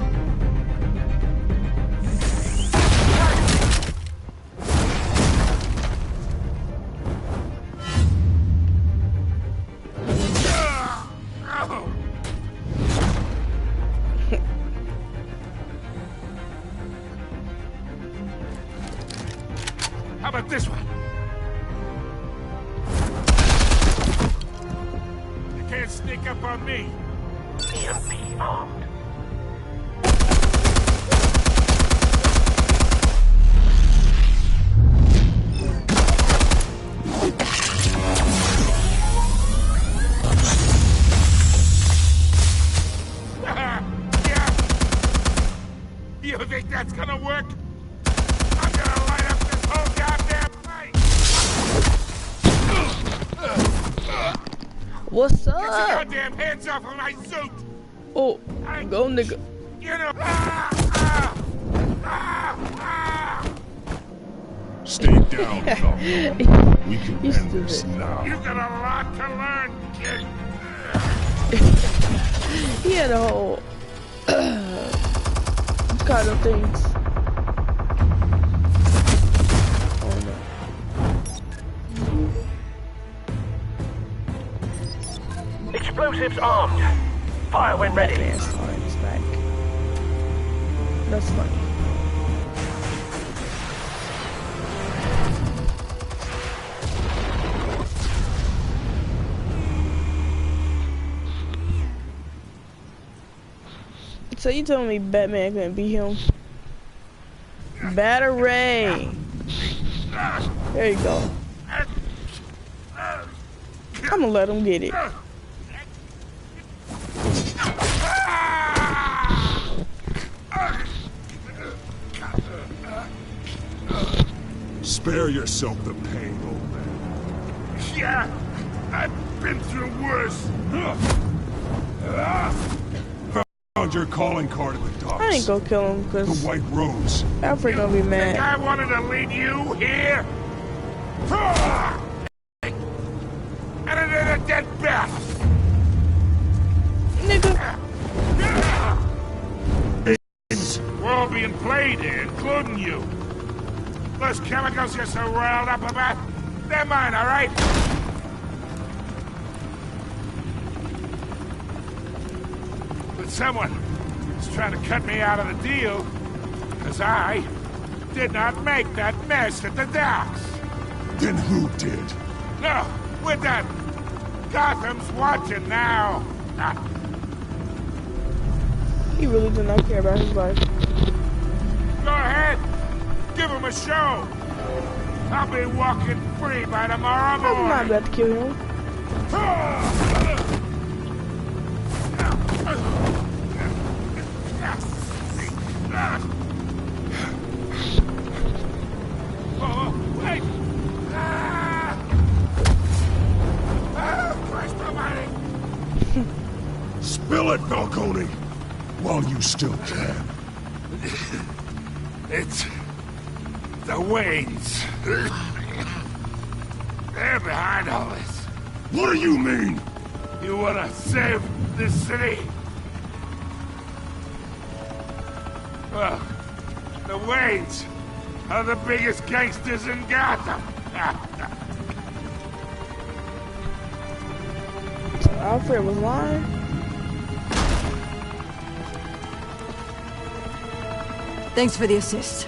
How about this one? You can't sneak up on me. EMP armed. You think that's gonna work? I'm gonna light up this whole goddamn place! What's up? Get your goddamn hands off of my suit! Oh, go nigga. You know... Stay down, Falcone. We can end this now. You got a lot to learn, kid. He had a whole kind of things. Oh no. Explosives armed. Fire when ready. Batman's card is back. That's funny. So you telling me Batman couldn't beat him? Batarang. There you go. I'm gonna let him get it. Spare yourself the pain, old man. Yeah, I've been through worse. Found your calling card at the docks. I ain't gonna kill him because the White Rose. Alfred gonna be mad. Think I wanted to lead you here? And it in a dead bat. Nigga. We're all being played here, including you. Those chemicals you're so riled up about, they're mine, all right? But someone is trying to cut me out of the deal, because I did not make that mess at the docks. Then who did? No, we're done. Gotham's watching now. He really did not care about his life. Go ahead. Give him a show. I'll be walking free by tomorrow morning. I'm not about to kill him. Oh, wait! Christ almighty! Spill it, Falcone, while you still can. It's the Waynes. They're behind all this. What do you mean? You wanna save this city? Well, the Waynes are the biggest gangsters in Gotham. So Alfred was lying. Thanks for the assist.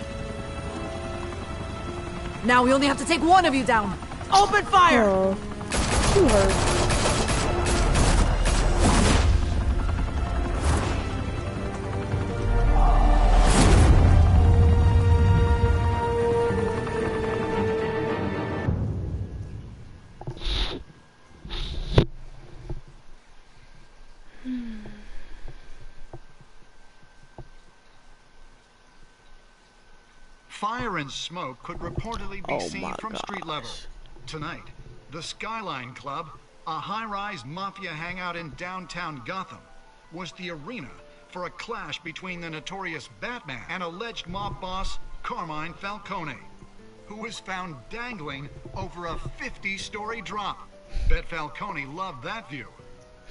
Now we only have to take one of you down. Open fire! Oh, too hurt. Fire and smoke could reportedly be seen from street level. Tonight, the Skyline Club, a high-rise mafia hangout in downtown Gotham, was the arena for a clash between the notorious Batman and alleged mob boss Carmine Falcone, who was found dangling over a 50-story drop. Bet Falcone loved that view.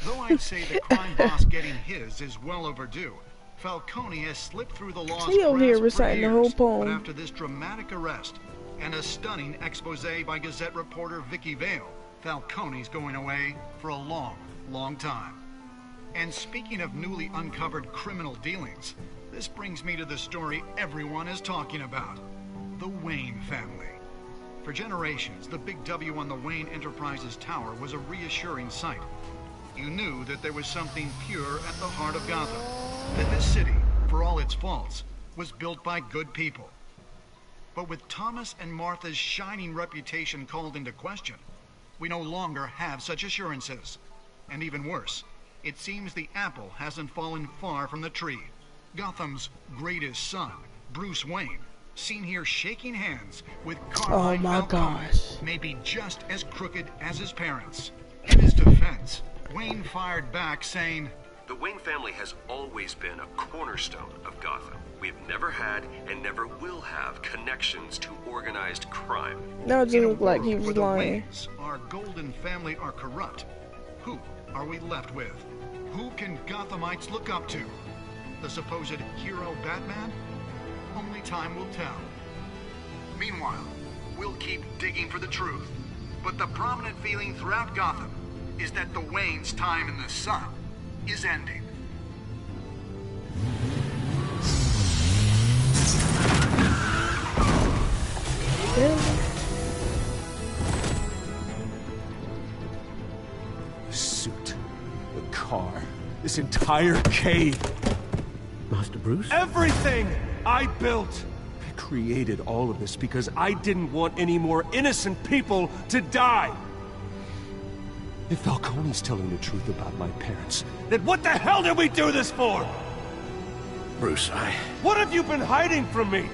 Though I'd say the crime boss getting his is well overdue, Falcone has slipped through the law's He over here grasp for reciting the years, whole poem. but after this dramatic arrest and a stunning expose by Gazette reporter Vicky Vale, Falcone's going away for a long, long time. And speaking of newly uncovered criminal dealings, this brings me to the story everyone is talking about: the Wayne family. For generations, the big W on the Wayne Enterprises Tower was a reassuring sight. You knew that there was something pure at the heart of Gotham, that this city, for all its faults, was built by good people. But with Thomas and Martha's shining reputation called into question, we no longer have such assurances. And even worse, it seems the apple hasn't fallen far from the tree. Gotham's greatest son, Bruce Wayne, seen here shaking hands with Carmine Falcone, may be just as crooked as his parents. In his defense, Wayne fired back saying, "The Wayne family has always been a cornerstone of Gotham. We've never had and never will have connections to organized crime." That just looked like he was where the lying. Waynes, our golden family, are corrupt, who are we left with? Who can Gothamites look up to? The supposed hero Batman? Only time will tell. Meanwhile, we'll keep digging for the truth. But the prominent feeling throughout Gotham is that the Waynes' time in the sun is ending. The suit, the car, this entire cave. Master Bruce? Everything I built! I created all of this because I didn't want any more innocent people to die! If Falcone's telling the truth about my parents, then what the hell did we do this for? Bruce, What have you been hiding from me?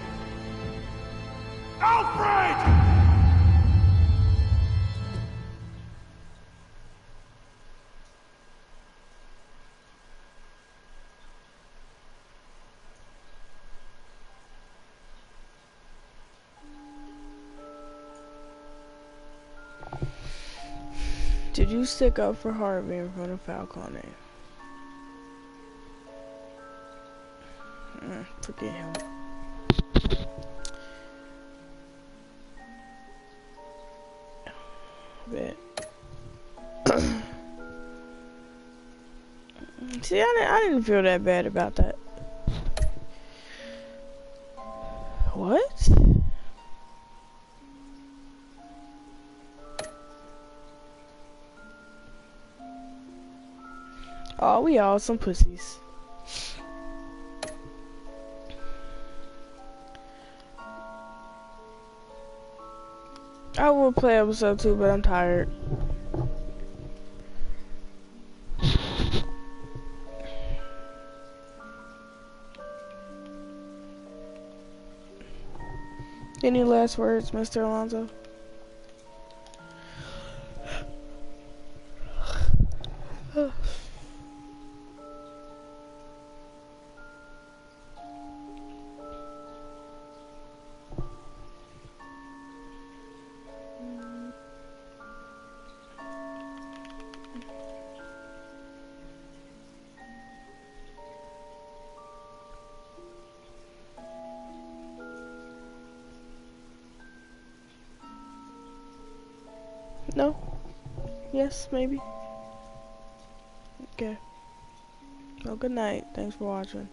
Alfred! Did you stick up for Harvey in front of Falcone? Forget him. Bet. See, I didn't feel that bad about that. What? Oh, we all some pussies. I will play episode 2, but I'm tired. Any last words, Mr. Alonzo? No? Yes, maybe? Okay. Well, good night. Thanks for watching.